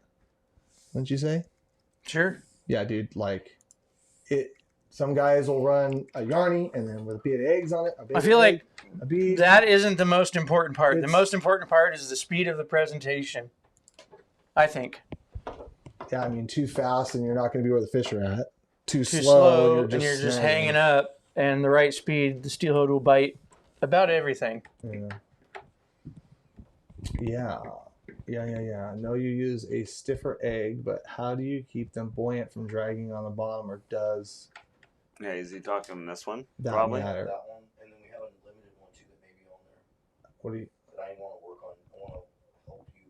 Wouldn't you say? Sure. Yeah, dude. Like, it. Some guys will run a yarny and then with a bead of eggs on it. I feel like a bead. that isn't the most important part. The It's- most important part is the speed of the presentation, I think. Yeah, I mean, too fast and you're not going to be where the fish are at. Too Too slow, and you're just snagging. hanging up, and the right speed, the steelhead will bite about everything. Yeah. Yeah. I know you use a stiffer egg, but how do you keep them buoyant from dragging on the bottom, or does Yeah, is he talking this one? that Probably. matter? That one, and then we have a limited one too that may be on there What do you? that I want to work on. I want to help you.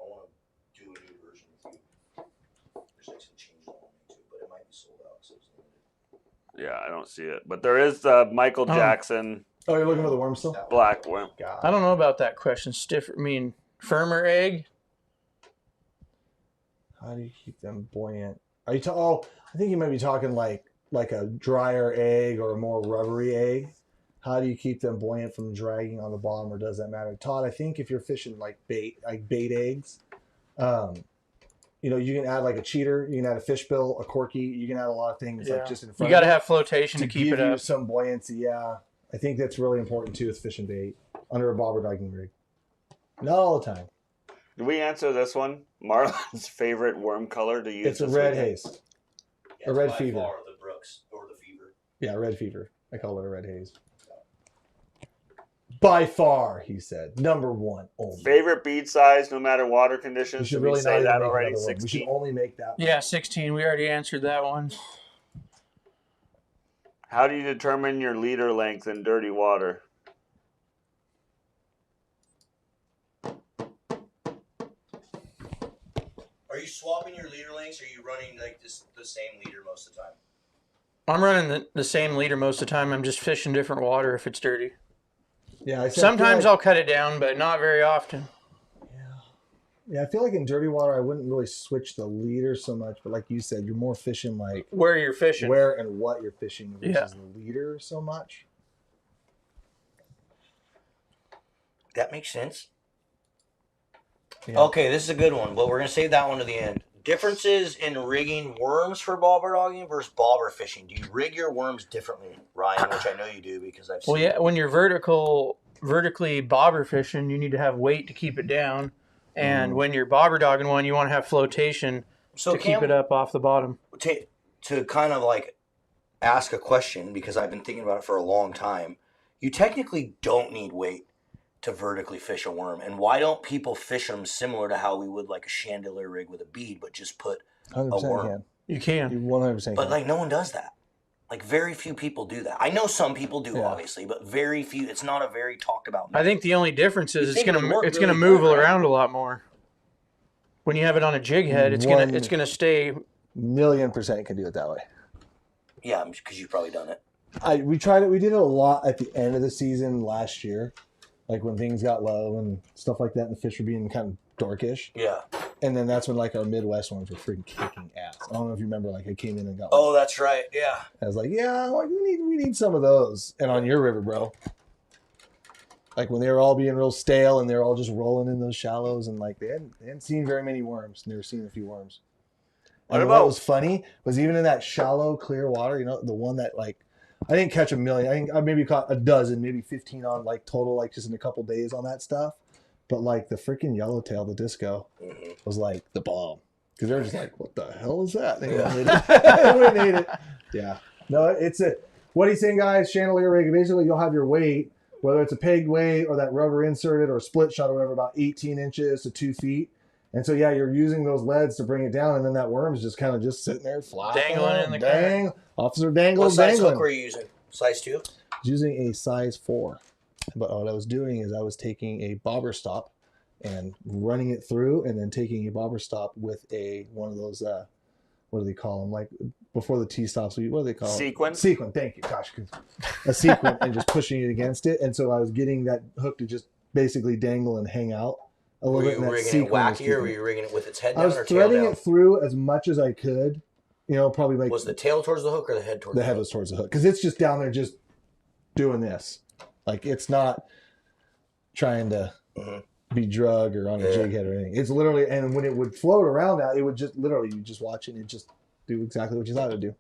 I want to do a new version with you. There's like some changes on it too, but it might be sold out, so it's limited. Yeah, I don't see it. But there is Michael Oh. Jackson Oh, you're looking for the worm still? That one. black worm. God. I don't know about that question. Stiffer, I mean, firmer egg? How do you keep them buoyant? Are you? Oh, I think you might be talking like a drier egg or a more rubbery egg. How do you keep them buoyant from dragging on the bottom, or does that matter? Todd, I think if you're fishing like bait eggs, you know, you can add like a cheater, you can add a fish bill, a corky, you can add a lot of things like just in front. You got to of have flotation to keep give it you up. some buoyancy. Yeah, I think that's really important too with fishing bait under a bobberdogging rig. Not all the time. Did we answer this one? Marlon's favorite worm color to use? It's a this red weekend? haze. Yeah, A red it's by fever. far the Brooks or the Fever. Yeah, red fever. I call it a red haze. By far, he said, number one only. Favorite bead size, no matter water We conditions. should Did really we say not even that make already? another one. We should 16. only make that. Yeah, 16. We already answered that one. How do you determine your leader length in dirty water? Are you swapping your leader lengths, or are you running like the same leader most of the time? I'm running the same leader most of the time. I'm just fishing different water if it's dirty. Yeah, I said, Sometimes I I'll cut it down, but not very often. I feel like in dirty water, I wouldn't really switch the leader so much. But like you said, you're more fishing like Where you're fishing. where and what you're fishing versus Yeah. the leader so much. That makes sense. Yeah. Okay, this is a good one, but we're gonna save that one to the end. Differences in rigging worms for bobberdogging versus bobber fishing. Do you rig your worms differently, Ryan? Which I know you do because I've seen. Well, yeah, when you're vertically bobber fishing, you need to have weight to keep it down. And when you're bobber dogging one, you want to have flotation So to keep it up off the bottom. to kind of like ask a question, because I've been thinking about it for a long time. You technically don't need weight to vertically fish a worm, and why don't people fish them similar to how we would like a chandelier rig with a bead, but just put 100% a worm? can. You can. You 100% But can. like no one does that. Like very few people do that. I know some people do, Yeah. obviously, but very few. It's not a very talked about. I think the only difference is You it's think it gonna would work it's gonna really move good, right? around a lot more. When you have it on a jig head, it's gonna stay. $1,000,000% can do it that way. Yeah, because you've probably done it. We tried it. We did it a lot at the end of the season last year, like when things got low and stuff like that, and the fish were being kind of dorkish. Yeah. And then that's when like our Midwest ones were freaking kicking ass. I don't know if you remember, like I came in and got. Oh, that's right. Yeah. I was like, yeah, like we need some of those. And on your river, bro, like when they were all being real stale and they were all just rolling in those shallows, and like they hadn't seen very many worms. Never seen a few worms. What And about- what was funny was even in that shallow, clear water, you know, the one that like I didn't catch 1,000,000. I think I maybe caught a dozen, maybe 15 on like total, like just in a couple days on that stuff. But like the freaking yellowtail, the disco, was like the bomb, because they were just like, "What the hell is that?" They went and ate it. They went and ate it. Yeah, no, it's a what he's saying, guys. Chandelier rig. Basically, you'll have your weight, whether it's a pegged weight or that rubber inserted or split shot or whatever, about 18 inches to 2 feet. And so, yeah, you're using those leads to bring it down, and then that worm's just kind of just sitting there flapping. Dangling in the Dang. Officer What dangles, size dangling. hook were you using? Size 2? Using a size 4. But what I was doing is I was taking a bobber stop and running it through, and then taking a bobber stop with one of those what do they call them? Like before the T-stops, what do they call it? Sequin? Sequin, thank you. Gosh, a sequin and just pushing it against it. And so I was getting that hook to just basically dangle and hang out a little bit. Were you rigging it wacky or were you rigging it with its head down I was or tail threading down? it through as much as I could. You know, probably like Was the tail towards the hook or the head towards the hook? the head was towards the hook because it's just down there just doing this. Like it's not trying to be drug or on a jig head or anything. It's literally, and when it would float around out, it would just literally, you just watch it and it just do exactly what you thought it would do.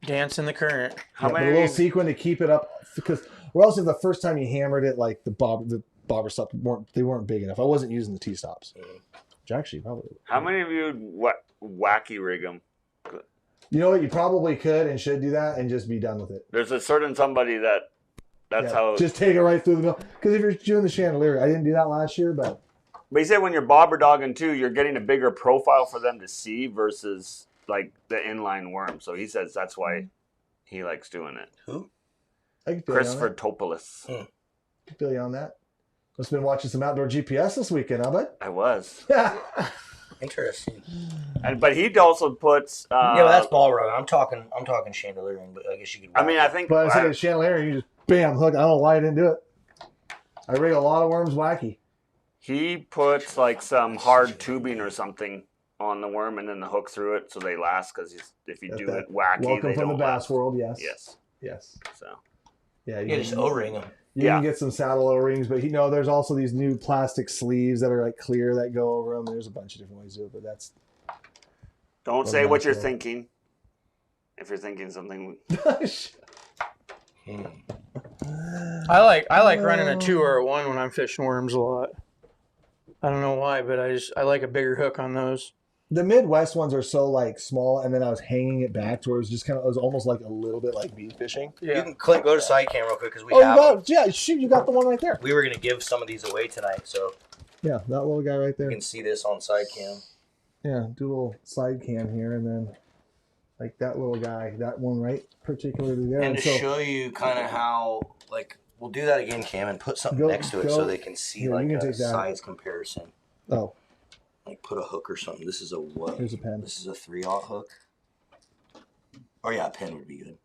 Dance in the current. How But many a little sequin to keep it up because, or else if the first time you hammered it, like the bobber stops weren't big enough. I wasn't using the T-stops. Which actually probably. How many of you wacky rig them? You know what? You probably could and should do that and just be done with it. There's a certain somebody that's how. Just take it right through the middle. Because if you're doing the chandelier, I didn't do that last year, but. But he said when you're bobber dogging too, you're getting a bigger profile for them to see versus like the inline worm. So he says that's why he likes doing it. Who? I can feel you on Christopher that. Topolis. I can feel you on that. Must have been watching some outdoor GPS this weekend, huh, bud? I was. Yeah. Interesting. But he also puts. Yeah, but that's ball rug. I'm talking chandeliering, but I guess you could. I mean, I think. But I say the chandelier, you just bam, hook. I don't know why I didn't do it. I rig a lot of worms wacky. He puts like some hard tubing or something on the worm and then the hook through it so they last because if you do it wacky, Welcome they from don't the bass last. world, yes. Yes. Yes. So. Yeah, Yeah, just O-ring them. You can get some saddle O-rings, but there's also these new plastic sleeves that are like clear that go over them. There's a bunch of different ways to do it, but that's. Don't say what you're thinking. If you're thinking something. I like running a 2 or a 1 when I'm fishing worms a lot. I don't know why, but I like a bigger hook on those. The Midwest ones are so like small, and then I was hanging it back to where it was just it was almost like a little bit like bead fishing. Yeah. You can go to side cam real quick because we Oh, have them. yeah, shoot, you got the one right there. We were going to give some of these away tonight, so Yeah, that little guy right there. you can see this on side cam. Yeah, do a little side cam here, and then like that little guy, that one right particularly there. And to show you kind of how, like, we'll do that again, Cam, and put something next to it so they can see Here, like you can a take that. size comparison. Oh, Like put a hook or something. This is a what? here's a pen. This is a 3/0 hook. Oh yeah, a pen would be good.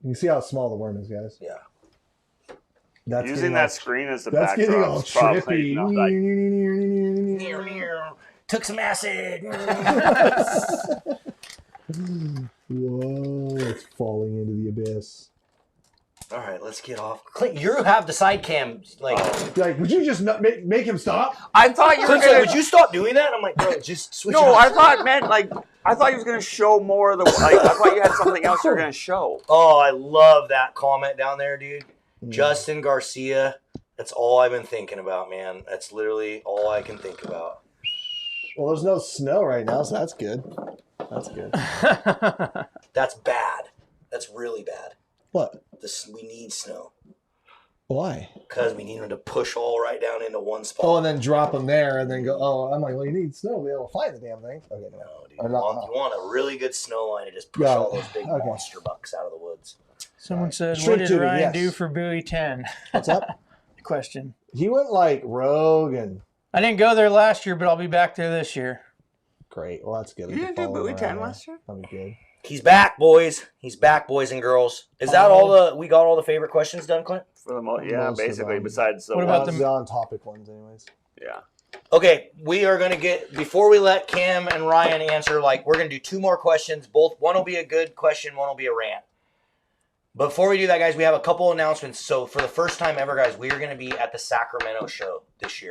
You can see how small the worm is, guys. Yeah. That's Using that screen as the That's getting all backdrop is probably trippy. not like, Took some acid. Whoa, it's falling into the abyss. All right, let's get off. Clint, you have the side cam. Like, would you just not make him stop? I thought you were Clint's gonna. like, would you stop doing that? I'm like, bro, just switch. No, it I off. thought, man, like I thought he was gonna show more of the. Like I thought you had something else you were gonna show. Oh, I love that comment down there, dude. Justin Garcia. That's all I've been thinking about, man. That's literally all I can think about. Well, there's no snow right now, so that's good. That's good. That's bad. That's really bad. What? We need snow Why? because we need them to push all right down into one spot. Oh, and then drop them there, and then go. Oh, I'm like, well, you need snow to be able to find the damn thing. Okay, no. No, dude. Or You not. want a really good snow line to just push Yeah, all those big okay. monster bucks out of the woods. Someone said, Straight what did tubing, Ryan yes. do for buoy 10? What's up? Question. He went like rogue and I didn't go there last year, but I'll be back there this year. great. Well, that's good. You didn't do buoy 10 last year? That'll be good. He's back, boys. He's back, boys and girls. Is that we got all the favorite questions done, Clint? For the most, yeah, Most of basically. them. Besides the What about ones- The on-topic ones, anyways. Yeah. Okay, we are going to get, before we let Cam and Ryan answer, like, we're going to do 2 more questions. One will be a good question, one will be a rant. Before we do that, guys, we have a couple announcements. So for the first time ever, guys, we are going to be at the Sacramento show this year.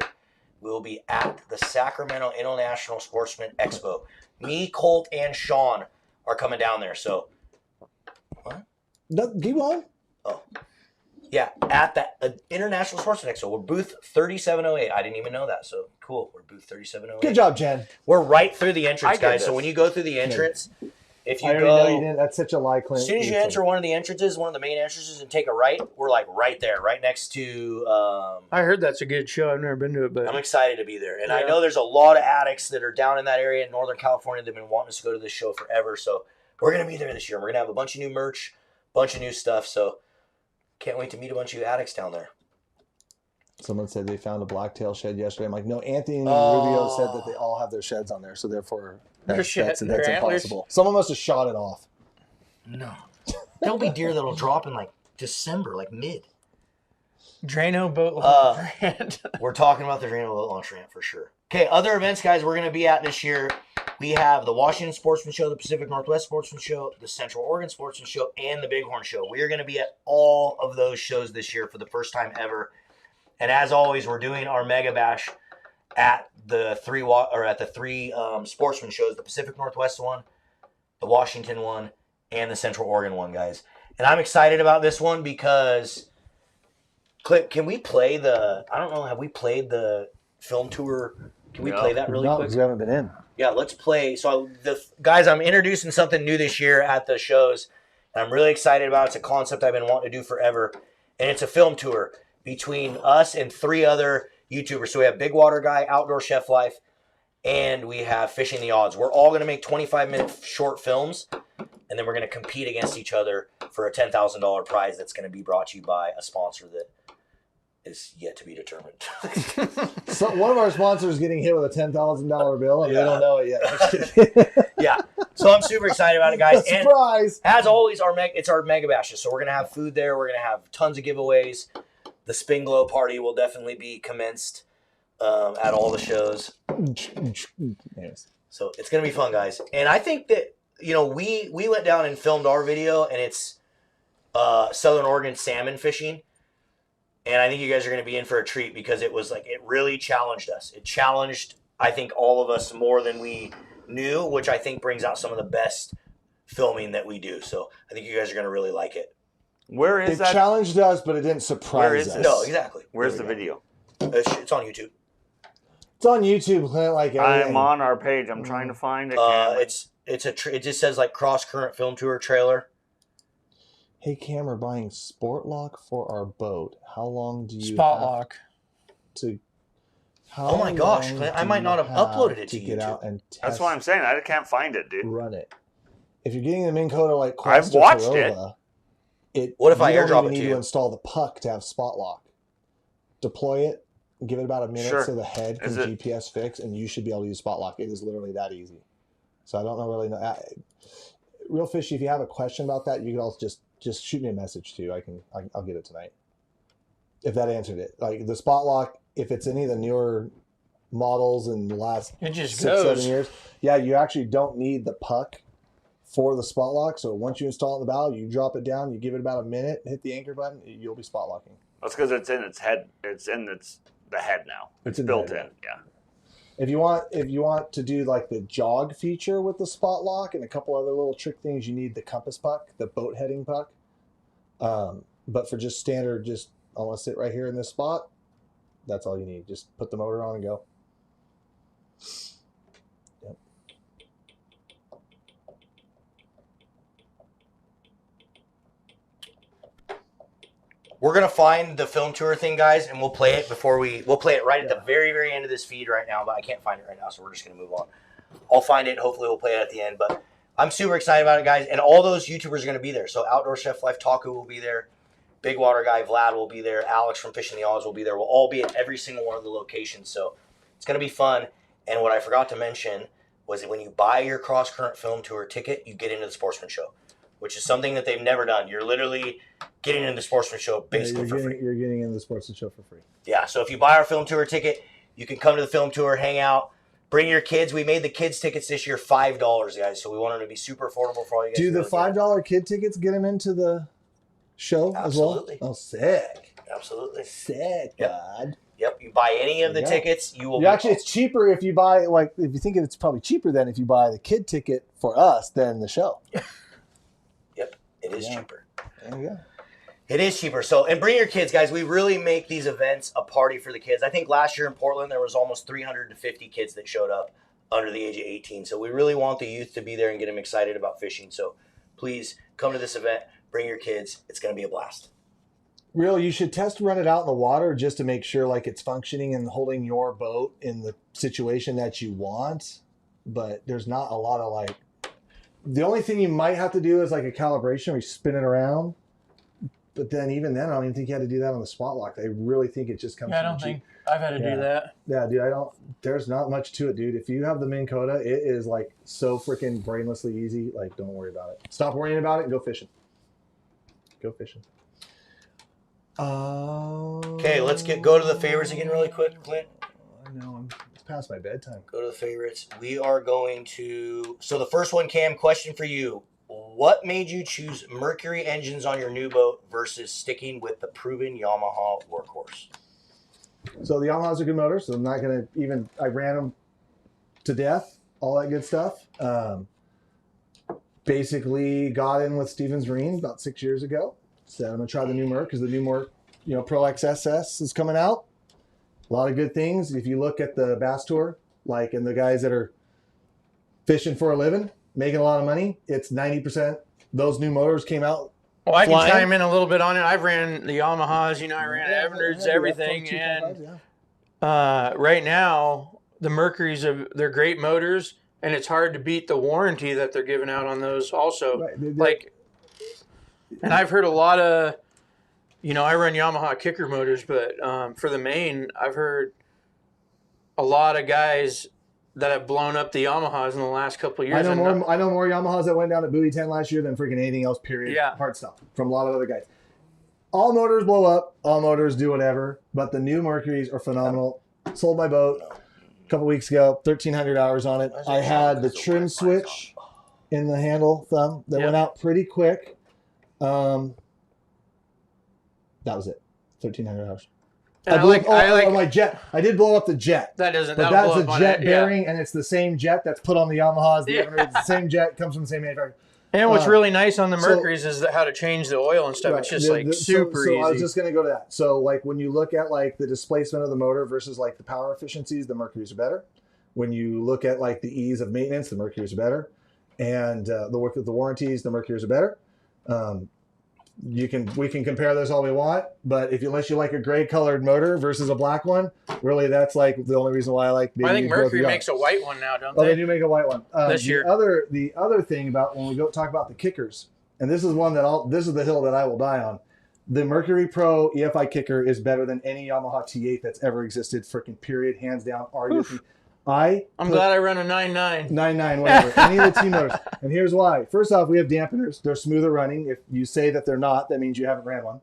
We will be at the Sacramento International Sportsman Expo. Me, Colt, and Sean are coming down there. So, No, keep on. oh, yeah, at the International Sportsman Expo. We're booth 3708. I didn't even know that. So cool. We're booth 3708. Good job, Jen. We're right through the entrance, I did guys. So this. when you go through the entrance, if you I already know you go, didn't. That's such a lie, Clint. as soon as you enter one of the entrances, one of the main entrances, and take a right, we're like right there, right next to. I heard that's a good show. I've never been to it, but I'm excited to be there, and I Yeah. know there's a lot of addicts that are down in that area in Northern California. They've been wanting us to go to this show forever, so we're gonna be there this year. We're gonna have a bunch of new merch, bunch of new stuff. So can't wait to meet a bunch of you addicts down there. Someone said they found a blacktail shed yesterday. I'm like, no, Anthony and Rubio said that they all have their sheds on there, so therefore that's impossible. Someone must have shot it off. No. There'll be deer that'll drop in like December, like mid. Drano boat launch rant. We're talking about the Drano boat launch rant for sure. Okay, other events, guys, we're going to be at this year. We have the Washington Sportsman Show, the Pacific Northwest Sportsman Show, the Central Oregon Sportsman Show, and the Bighorn Show. We are going to be at all of those shows this year for the first time ever. And as always, we're doing our Mega Bash at the three sportsman shows: the Pacific Northwest one, the Washington one, and the Central Oregon one, guys. And I'm excited about this one because, Clip, can we play the? I don't know. Have we played the film tour? Can we play that really quick? Because we haven't been in. Yeah, let's play. So, guys, I'm introducing something new this year at the shows, and I'm really excited about it. It's a concept I've been wanting to do forever, and it's a film tour between us and 3 other YouTubers. So we have Big Water Guy, Outdoor Chef Life, and we have Fishing the Odds. We're all going to make 25-minute short films, and then we're going to compete against each other for a $10,000 prize that's going to be brought to you by a sponsor that is yet to be determined. So one of our sponsors is getting hit with a $10,000 bill, and they don't know it yet. Yeah. So I'm super excited about it, guys. Surprise! And as always, it's our Mega Bashes. So we're going to have food there. We're going to have tons of giveaways. The Spin Glow party will definitely be commenced at all the shows. Yes. So it's going to be fun, guys. And I think that, we went down and filmed our video, and it's Southern Oregon salmon fishing. And I think you guys are going to be in for a treat because it was it really challenged us. It challenged, I think, all of us more than we knew, which I think brings out some of the best filming that we do. So I think you guys are going to really like it. Where is that? It challenged us, but it didn't surprise us. No, exactly. Where's the video? It's on YouTube. It's on YouTube, like everything. I'm on our page. I'm trying to find it. It just says Cross Current Film Tour trailer. Hey Cam, we're buying Sport Lock for our boat. How long do you Spot have lock to? Oh my gosh, Clint, I might not have uploaded it to get YouTube. out and test, That's why I'm saying I can't find it, dude. run it. If you're getting the Minn Kota like Quest I've watched or Corolla, What if I you don't airdrop even it to need you? to install the puck to have Spot Lock. Deploy it, give it about a minute Sure. so the head can Is it- GPS fix, and you should be able to use Spot Lock. It is literally that easy. So I don't know really know. Real Fishy, if you have a question about that, you can also just shoot me a message too. I'll get it tonight. If that answered it, like the Spot Lock, if it's any of the newer models in the last it just 6-7 goes. years, yeah, you actually don't need the puck for the Spot Lock. So once you install it in the bow, you drop it down, you give it about a minute, hit the anchor button, you'll be spot locking. That's because it's in its head. It's in the head now. It's in the built head, in. Yeah. If you want to do like the jog feature with the Spot Lock and a couple other little trick things, you need the compass puck, the boat heading puck. But for just standard, I want to sit right here in this spot. That's all you need. Just put the motor on and go. Yep. We're gonna find the film tour thing, guys, and we'll play it we'll play it right at the very, very end of this feed right now, but I can't find it right now, so we're just gonna move on. I'll find it, hopefully we'll play it at the end, but I'm super excited about it, guys, and all those YouTubers are gonna be there. So Outdoor Chef Life Taku will be there, Big Water Guy Vlad will be there, Alex from Fishing the Odds will be there. We'll all be at every single one of the locations, so it's gonna be fun. And what I forgot to mention was that when you buy your Cross Current Film Tour ticket, you get into the Sportsman Show, which is something that they've never done. You're literally getting into the Sportsman Show basically for free. You're getting in the Sportsman Show for free. Yeah, so if you buy our film tour ticket, you can come to the film tour, hang out, bring your kids. We made the kids' tickets this year $5, guys, so we want them to be super affordable for all you guys. Do the $5 kid tickets get them into the show Absolutely. as well? Oh, sick. Absolutely. Sick, Yep. God. Yep, you buy any of the Yeah. tickets, you will Actually, it's cheaper if you buy, if you think it's probably cheaper than if you buy the kid ticket for us than the show. Yep, it is Yeah. cheaper. There you go. It is cheaper. So, and bring your kids, guys. We really make these events a party for the kids. I think last year in Portland, there was almost 350 kids that showed up under the age of 18. So we really want the youth to be there and get them excited about fishing. So please come to this event. Bring your kids. It's going to be a blast. Real, you should test run it out in the water just to make sure it's functioning and holding your boat in the situation that you want. But there's not a lot of the only thing you might have to do is a calibration where you spin it around. But then even then, I don't even think you had to do that on the spot lock. I really think it just comes. Yeah, I from don't the think I've had to do that. Yeah, dude, I don't. There's not much to it, dude. If you have the Minn Kota, it is like so freaking brainlessly easy. Like, don't worry about it. Stop worrying about it and go fishing. Go fishing. Okay, let's go to the favorites again really quick, Clint. I know, it's past my bedtime. Go to the favorites. We are going to. So the first one, Cam, question for you. What made you choose Mercury engines on your new boat versus sticking with the proven Yamaha workhorse? So the Yamahas are good motors, so I'm not going to even, I ran them to death, all that good stuff. Basically got in with Stevens Marine about 6 years ago. Said I'm going to try the new Merc because the new Merc, Pro XSS is coming out. A lot of good things. If you look at the Bass Tour, like, and the guys that are fishing for a living, making a lot of money, it's 90%. Those new motors came out. Well, I flying. can chime in a little bit on it. I've ran the Yamahas, I ran Everners, everything. And right now, the Mercuries, they're great motors, and it's hard to beat the warranty that they're giving out on those also. Right. And I've heard a lot of, I run Yamaha kicker motors, but for the main, I've heard a lot of guys that have blown up the Yamahas in the last couple of years. I know more Yamahas that went down at Buoy 10 last year than freaking anything else, period. Yeah. Hard stuff from a lot of other guys. All motors blow up. All motors do whatever. But the new Mercuries are phenomenal. Sold my boat a couple weeks ago. 1,300 hours on it. I had the trim switch in the handle thumb that went out pretty quick. That was it. 1,300 hours. My jet. I did blow up the jet. That doesn't. But that's a jet bearing, and it's the same jet that's put on the Yamahas. It's the same jet, comes from the same manufacturer. And what's really nice on the Mercuries is how to change the oil and stuff. Right. It's just super easy. I was just going to go to that. So like when you look at like the displacement of the motor versus like the power efficiencies, the Mercuries are better. When you look at like the ease of maintenance, the Mercuries are better. And the work with the warranties, the Mercuries are better. We can compare those all we want, but unless you like a gray colored motor versus a black one, really that's like the only reason why I like. I think Mercury makes a white one now, don't they? Oh, they do make a white one this year. The other thing about when we go talk about the kickers, and this is one that this is the hill that I will die on. The Mercury Pro EFI kicker is better than any Yamaha T8 that's ever existed. Freaking period, hands down. Arguably. I'm glad I run a 9.9. 9.9, whatever. Any of the T motors. And here's why. First off, we have dampeners. They're smoother running. If you say that they're not, that means you haven't ran one.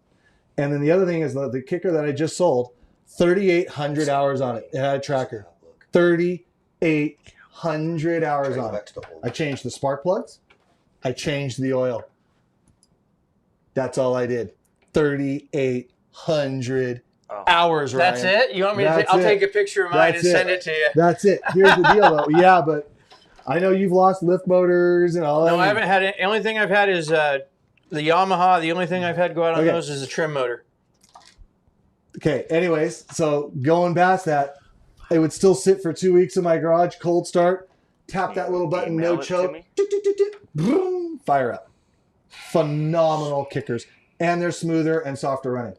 And then the other thing is the kicker that I just sold, 3,800 hours on it. It had a tracker. 3,800 hours on it. I changed the spark plugs. I changed the oil. That's all I did. 3,800 hours, Ryan. That's it? You want me to I'll take a picture of mine and send it to you. That's it. Here's the deal, though. Yeah, but I know you've lost lift motors and all that. No, I haven't had it. The only thing I've had is the Yamaha. The only thing I've had go out on those is the trim motor. Okay, anyways, so going past that, it would still sit for 2 weeks in my garage, cold start, tap that little button, no choke, boom, fire up. Phenomenal kickers. And they're smoother and softer running.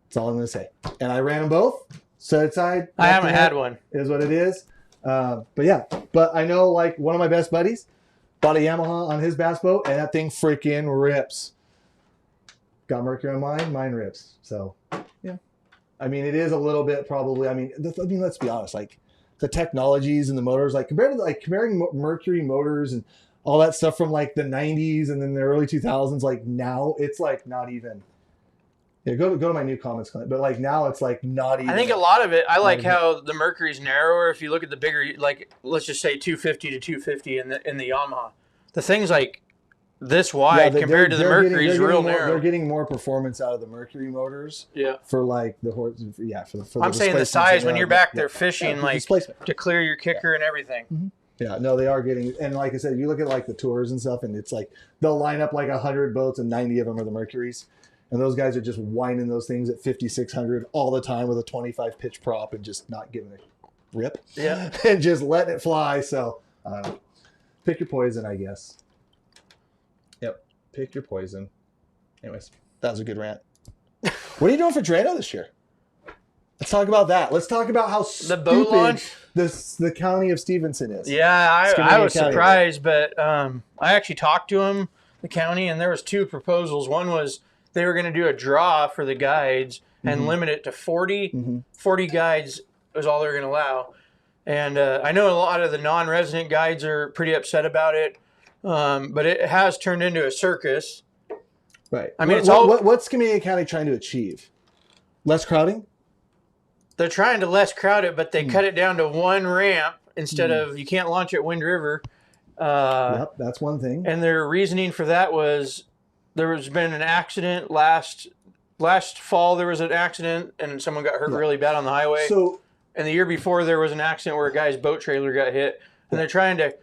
That's all I'm going to say. And I ran them both. Set aside. I haven't had one. Is what it is. But I know like one of my best buddies bought a Yamaha on his bass boat, and that thing freaking rips. Got Mercury on mine rips. So, yeah. I mean, it is a little bit probably. I mean, let's be honest. Like the technologies and the motors, like comparing Mercury motors and all that stuff from like the 90s and then the early 2000s, like now it's like not even. Yeah, go to my new comments, but like now it's like not even. I think a lot of it. I like how the Mercury's narrower. If you look at the bigger, like let's just say 250 to 250 in the Yamaha, the thing's like this wide compared to the Mercury's real narrow. They're getting more performance out of the Mercury motors. Yeah. For like the horse. Yeah. For the I'm saying the size when you're back there fishing, like to clear your kicker and everything. Mm-hmm. Yeah, no, they are getting, and like I said, you look at like the tours and stuff, and it's like they'll line up like 100 boats, and 90 of them are the Mercuries. And those guys are just whining those things at 5,600 all the time with a 25 pitch prop and just not giving a rip. Yeah. And just letting it fly. So pick your poison, I guess. Yep. Pick your poison. Anyways, that was a good rant. What are you doing for Drano this year? Let's talk about that. Let's talk about how the boat launch the county of Stevenson is. Yeah, I was surprised, but I actually talked to him, the county, and there was two proposals. One was they were going to do a draw for the guides and limit it to 40. 40 guides was all they were going to allow. And I know a lot of the non-resident guides are pretty upset about it, but it has turned into a circus. Right. I mean, what's Skamania County trying to achieve? Less crowding? They're trying to less crowd it, but they cut it down to one ramp instead of, you can't launch at Wind River. Yep, that's one thing. And their reasoning for that was there has been an accident last fall. There was an accident and someone got hurt really bad on the highway. So, and the year before there was an accident where a guy's boat trailer got hit. And they're trying to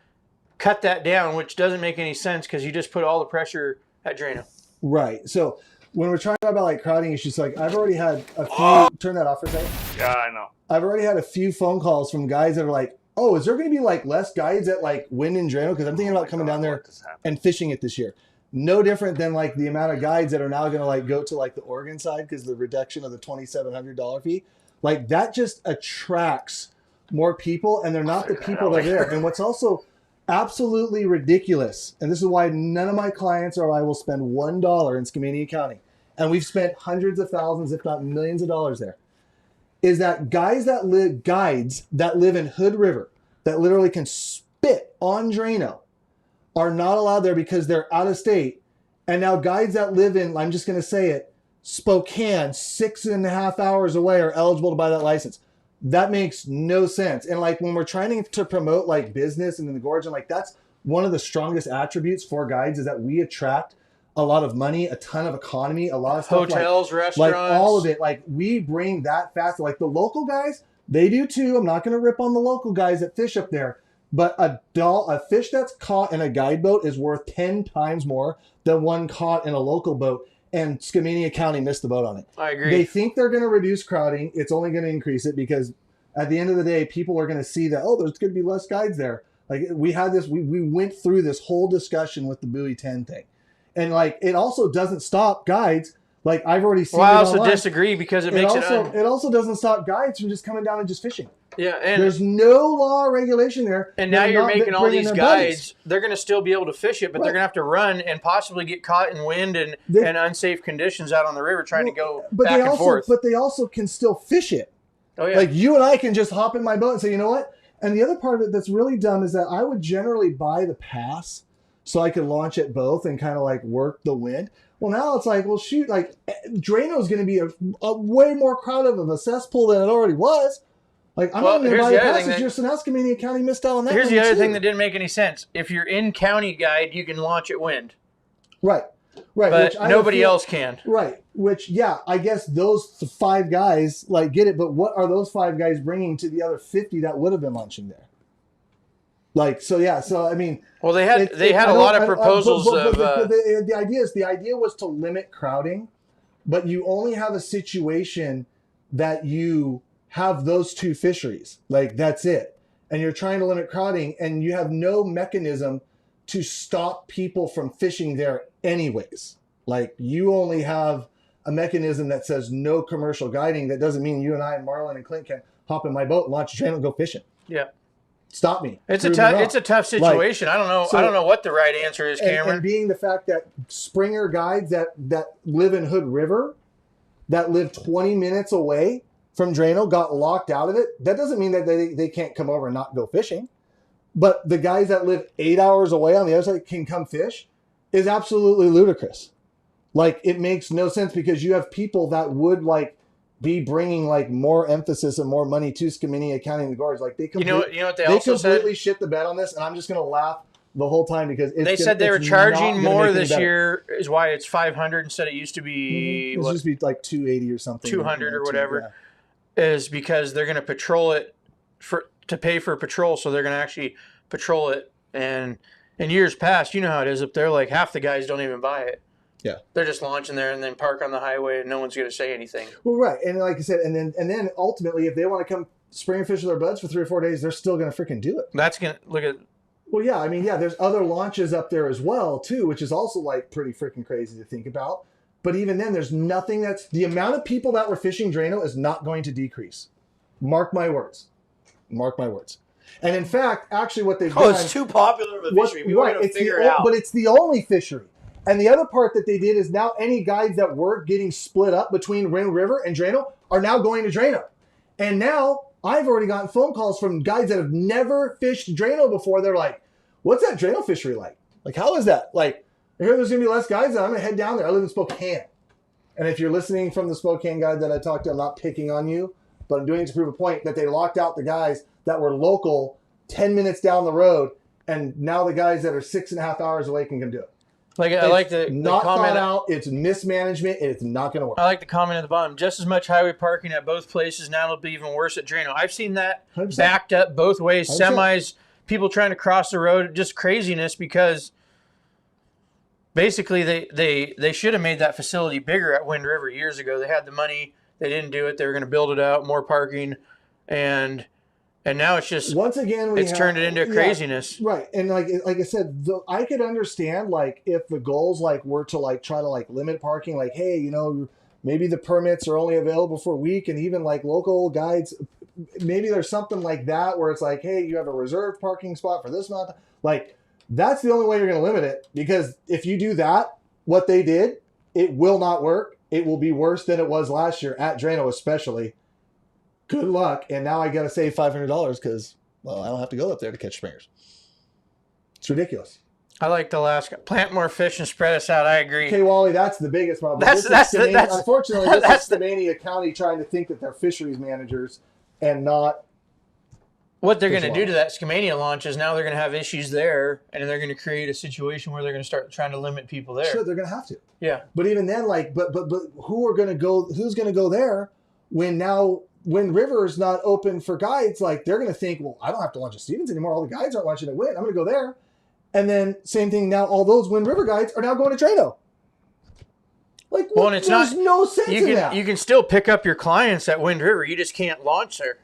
cut that down, which doesn't make any sense because you just put all the pressure at Drano. right. So when we're talking about like crowding issues, like I've already had a few. Turn that off for a second. Yeah, I know. I've already had a few phone calls from guys that are like, "Oh, is there going to be like less guides at like Wind and Drano? Because I'm thinking about coming down there and fishing it this year." No different than like the amount of guides that are now going to like go to like the Oregon side because the reduction of the $2,700 fee, like that just attracts more people, and they're not the people that are there. And what's also absolutely ridiculous, and this is why none of my clients or I will spend $1 in Skamania County, and we've spent hundreds of thousands, if not millions of dollars there, is that guides that live in Hood River that literally can spit on Drano are not allowed there because they're out of state. And now guides that live in, I'm just going to say it, Spokane, 6.5 hours away are eligible to buy that license. That makes no sense. And like when we're trying to promote like business and in the gorge, and like that's one of the strongest attributes for guides is that we attract a lot of money, a ton of economy, a lot of stuff. Hotels, like, restaurants. Like all of it. Like we bring that fast. Like the local guys, they do too. I'm not going to rip on the local guys that fish up there. But a fish that's caught in a guide boat is worth 10 times more than one caught in a local boat. And Skamania County missed the boat on it. I agree. They think they're going to reduce crowding. It's only going to increase it because at the end of the day, people are going to see that, oh, there's going to be less guides there. Like we had this, we went through this whole discussion with the buoy 10 thing. And like, it also doesn't stop guides. Like I've already seen. Well, I it also online. disagree because it makes it also doesn't stop guides from just coming down and just fishing. Yeah, and there's no law or regulation there. And now you're making all these guides. Buddies. They're going to still be able to fish it, but they're going to have to run and possibly get caught in wind and unsafe conditions out on the river trying to go back and forth. But they also can still fish it. Oh yeah. Like you and I can just hop in my boat and say, you know what? And the other part of it that's really dumb is that I would generally buy the pass so I could launch at both and kind of like work the wind. Well, now it's like, well, shoot, like Drano is going to be a way more crowded of a cesspool than it already was. Like, I'm not going to buy the passenger, so now Skamania County missed out on that. Here's the other thing that didn't make any sense. If you're in county guide, you can launch at wind. Right. But nobody else can. Right. Which, yeah, I guess those 5 guys, like, get it. But what are those 5 guys bringing to the other 50 that would have been launching there? Like, so, yeah. So, I mean. Well, they had a lot of proposals of. The idea was to limit crowding, but you only have a situation that you have those 2 fisheries. Like, that's it. And you're trying to limit crowding, and you have no mechanism to stop people from fishing there anyways. Like, you only have a mechanism that says no commercial guiding. That doesn't mean you and I and Marlon and Clint can hop in my boat and launch a train and go fishing. Yeah. Stop me. It's a tough situation. Like, I don't know what the right answer is, Cameron. And being the fact that Springer guides that live in Hood River, that live 20 minutes away from Drano, got locked out of it. That doesn't mean that they can't come over and not go fishing. But the guys that live 8 hours away on the other side can come fish is absolutely ludicrous. Like, it makes no sense because you have people that would like be bringing like more emphasis and more money to Skamania County and the Gorge. Like they completely, you know what they also completely shit the bed on this, and I'm just gonna laugh the whole time because they said they were charging more this year is why it's $500 instead it used to be it used to be like $280 or something, $200 or whatever. Is because they're gonna patrol it to pay for patrol, so they're gonna actually patrol it. And in years past, you know how it is up there. Like half the guys don't even buy it. Yeah, they're just launching there and then park on the highway, and no one's going to say anything. Well, right, and like I said, and then ultimately, if they want to come spring and fish with their buds for 3 or 4 days, they're still going to freaking do it. That's going to look at. Well, yeah, I mean, yeah, there's other launches up there as well too, which is also like pretty freaking crazy to think about. But even then, there's nothing that's the amount of people that were fishing Drano is not going to decrease. Mark my words. Mark my words. And in fact, actually, what they've done. It's too popular of a fishery. We were going to figure it out. But it's the only fishery. And the other part that they did is now any guides that were getting split up between Wind River and Drano are now going to Drano. And now I've already gotten phone calls from guides that have never fished Drano before. They're like, what's that Drano fishery like? Like, how is that? Like, I hear there's going to be less guides, and I'm going to head down there. I live in Spokane. And if you're listening from the Spokane guide that I talked to, I'm not picking on you, but I'm doing it to prove a point that they locked out the guys that were local 10 minutes down the road, and now the guys that are 6.5 hours away can do it. Like I like the not comment thought out. It's mismanagement, and it's not going to work. I like the comment at the bottom. Just as much highway parking at both places. Now it'll be even worse at Drano. I've seen that 100%. backed up both ways. 100%. Semis, people trying to cross the road, just craziness because basically they should have made that facility bigger at Wind River years ago. They had the money. They didn't do it. They were going to build it out, more parking, and now it's just once again it's turned it into craziness. Right. And like I said, I could understand like if the goals like were to like try to like limit parking, like, hey, you know, maybe the permits are only available for a week, and even like local guides, maybe there's something like that where it's like, hey, you have a reserved parking spot for this month. Like, that's the only way you're going to limit it, because if you do that, what they did, it will not work. It will be worse than it was last year at Drano, especially. Good luck. And now I got to save $500 because, well, I don't have to go up there to catch springers. It's ridiculous. I like the last guy. Plant more fish and spread us out. I agree. Okay, Wally, that's the biggest problem. Unfortunately, this is Skamania County trying to think that they're fisheries managers and not. What they're going to do to that Skamania launch is now they're going to have issues there, and they're going to create a situation where they're going to start trying to limit people there. Sure, they're going to have to. Yeah. But even then, like, but who's going to go there when now Wind River is not open for guides? Like, they're going to think, well, I don't have to launch at Stevens anymore. All the guides aren't launching at Wind. I'm going to go there. And then same thing now, all those Wind River guides are now going to Drano. Like, well, and there's no sense in that. You can still pick up your clients at Wind River. You just can't launch there.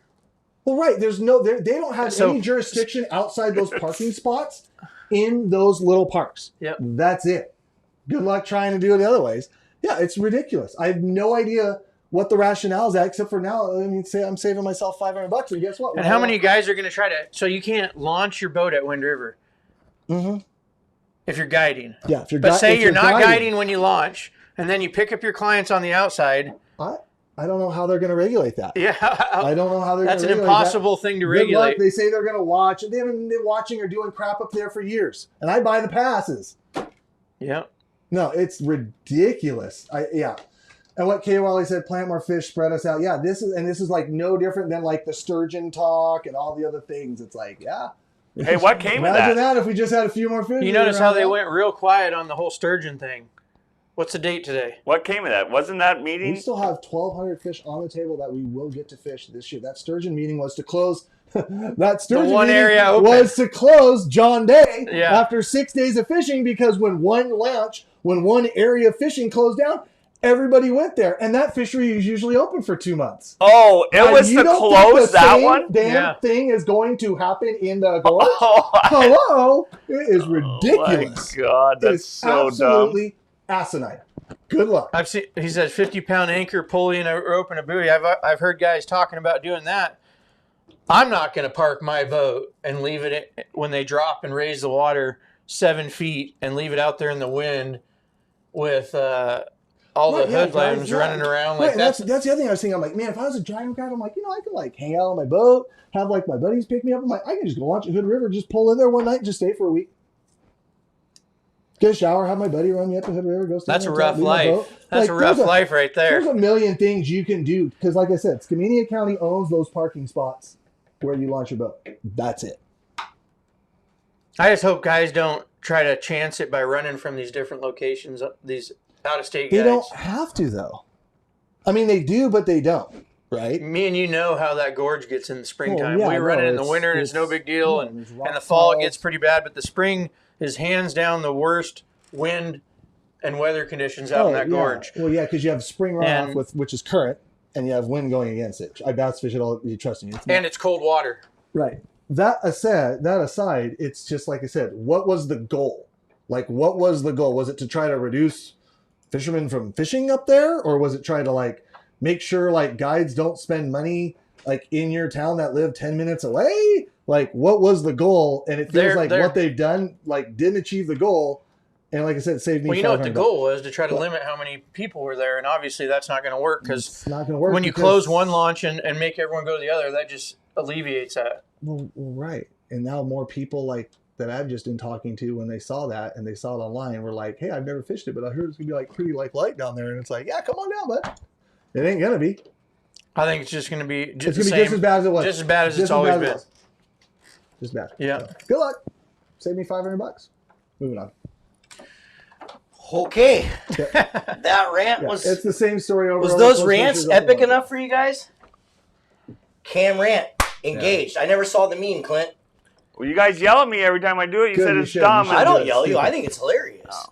Well, right. They don't have any jurisdiction outside those parking spots in those little parks. Yep. That's it. Good luck trying to do it the other ways. Yeah, it's ridiculous. I have no idea what the rationale is at, except for now, I mean, say I'm saving myself $500, and guess what? And how many guys are going to try to? So you can't launch your boat at Wind River. Mm-hmm. If you're guiding. Yeah. But say you're not guiding when you launch, and then you pick up your clients on the outside. I don't know how they're going to regulate that. Yeah. I don't know how they're going to regulate that. That's an impossible thing to regulate. They say they're going to watch. They haven't been watching or doing crap up there for years. And I buy the passes. Yeah. No, it's ridiculous. Yeah. And what K. Wally said, plant more fish, spread us out. Yeah, this is like no different than like the sturgeon talk and all the other things. It's like, yeah. Hey, what came of that? Imagine that if we just had a few more fish. You notice how they went real quiet on the whole sturgeon thing. What's the date today? What came of that? Wasn't that meeting? We still have 1,200 fish on the table that we will get to fish this year. That sturgeon meeting was to close. That sturgeon meeting was to close John Day after 6 days of fishing, because when one area of fishing closed down, everybody went there, and that fishery is usually open for 2 months. Oh, it was to close that one? Damn thing is going to happen in the gorge? Hello? It is ridiculous. Oh my God, that's so absolutely asinine. Good luck. I've seen. He says 50-pound anchor, pulley, and a rope and a buoy. I've heard guys talking about doing that. I'm not going to park my boat and leave it when they drop and raise the water 7 feet and leave it out there in the wind with all the hoodlums running around. Like that's the other thing I was thinking. I'm like, man, if I was a driving guide, I'm like, I could like hang out on my boat, have like my buddies pick me up. I'm like, I can just go launch at Hood River, just pull in there one night and just stay for a week. Get a shower, have my buddy run me up to Hood River, go stay. That's a rough life. That's a rough life right there. There's a million things you can do, because like I said, Skamania County owns those parking spots where you launch your boat. That's it. I just hope guys don't try to chance it by running from these different locations, these out-of-state guys. They don't have to, though. I mean, they do, but they don't, right? Me and you know how that gorge gets in the springtime. We run it in the winter, and it's no big deal, and the fall it gets pretty bad, but the spring is hands down the worst wind and weather conditions out in that gorge. Well, yeah, because you have spring runoff, which is current, and you have wind going against it. I bass fish it all. You trust me. And it's cold water. Right. That aside, it's just like I said. What was the goal? Like, what was the goal? Was it to try to reduce fishermen from fishing up there, or was it try to like make sure like guides don't spend money like in your town that live 10 minutes away? Like, what was the goal? And it feels like what they've done like didn't achieve the goal. And like I said, it saved me. Well, you know what the $500. goal was, to try to limit how many people were there, and obviously that's not going to work because It's not going to work when you because- close one launch and make everyone go to the other, that just alleviates that. Well, right. And now more people like that I've just been talking to, when they saw that and they saw it online, were like, "Hey, I've never fished it, but I heard it's gonna be like pretty like light down there." And it's like, "Yeah, come on down, bud." It ain't gonna be. I think it's just going to be It's just gonna the be same, just as bad as it was. just as bad as Just it's always bad as it been. was. Just bad. Yeah. So, good luck. Save me $500. Moving on. Okay. Yeah. That rant Yeah, was it's the same story over. was and over. those Those rants pictures over epic and over. enough for you guys? Cam rant engaged. I never saw the meme, Clint. Well, you guys yell at me every time I do it. You Good, said you it's should, dumb. you should. I don't do it. yell at you. I Stupid. think it's hilarious.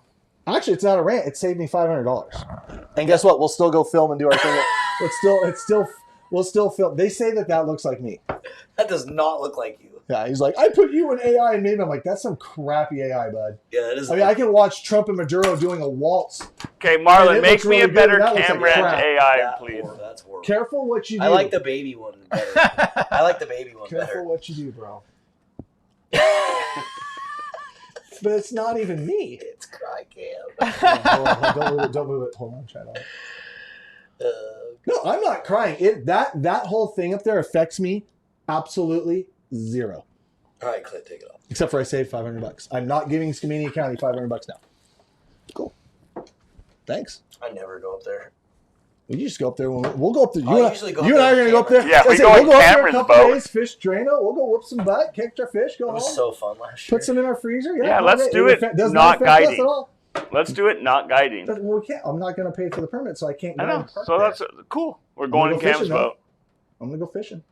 Actually, it's not a rant. It saved me $500. And guess what? We'll still go film and do our thing. We'll still film. They say that looks like me. That does not look like you. Yeah, he's like, I put you in AI and made. I'm like, that's some crappy AI, bud. Yeah, it is. I mean, I can watch Trump and Maduro doing a waltz. Okay, And Marlon, it make looks me really a better good. That looks Cam like Rant crap. AI, please. That's horrible. Careful what you do. I like the baby one better. I like the baby one Careful better. what you do, bro. But it's not even me. It's cry Cam. Hold on, don't move it. Don't move it. Hold on, try it out. No, I'm not crying. That whole thing up there affects me absolutely zero. All right, Clint, take it off. Except for I saved $500. I'm not giving Skamania County $500 now. Cool. Thanks. I never go up there. Well, you just go up there. We'll go up there. I usually go up You and I are there going to go up there. Yeah, we I say, go we'll in go up there a Cameron's couple boat. days, fish Drano. We'll go whoop some butt, catch our fish, go It was home. so fun last year. Put some in our freezer. Yeah, no, let's do it does not affect us guiding. at all. Let's do it, not guiding. Well, we can't. I'm not going to pay for the permit, so I can't. I go know. and park So there. that's cool. We're going in gonna go Cam's fishing, though. boat. I'm going to go fishing.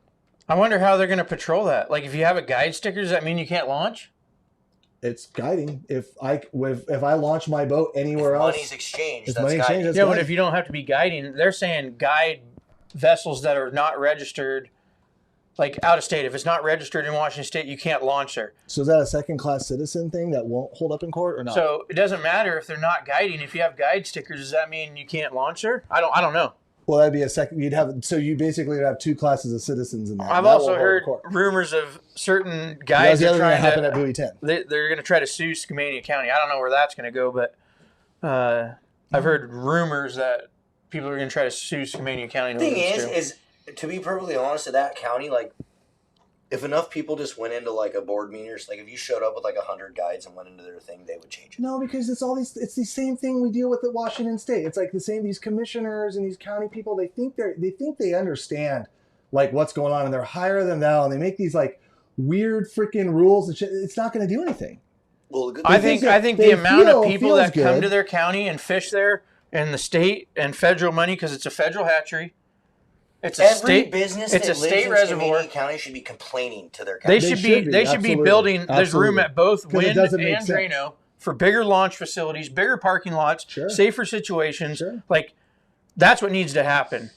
I wonder how they're going to patrol that. Like, if you have a guide sticker, does that mean you can't launch? It's guiding. If I launch my boat anywhere else, Money's exchanged. if That's money guiding. exchange, that's Yeah, but guiding. if you don't have to be guiding, they're saying guide vessels that are not registered, like out of state. If it's not registered in Washington State, you can't launch there. So is that a second-class citizen thing that won't hold up in court or not? So it doesn't matter if they're not guiding. If you have guide stickers, does that mean you can't launch there? I don't know. Well, that'd be a second. You basically would have two classes of citizens in there. I've That also won't hold in heard court. rumors of certain That's guides the are other thing that trying happened to. at Buoy 10. They're going to try to sue Skamania County. I don't know where that's going to go, but I've heard rumors that people are going to try to sue Skamania County. The thing is to be perfectly honest, at that county, like, if enough people just went into like a board meeting, or like if you showed up with like 100 guides and went into their thing, they would change it. No, because it's the same thing we deal with at Washington State. It's like the same. These commissioners and these county people, they think they understand like what's going on, and they're higher than thou, and they make these like weird freaking rules and shit. It's not going to do anything. Well, the good I thing think they the amount of feel- people feels that come good. to their county and fish there, and the state and federal money, because it's a federal hatchery. It's a every state business it's that a lives state in reservoir. Skamania County should be complaining to their county. They should be absolutely. building. There's room Absolutely. at both 'Cause it wind doesn't and make sense. Drano for bigger launch facilities, bigger parking lots, Sure. safer situations. Sure. Like, that's what needs to happen.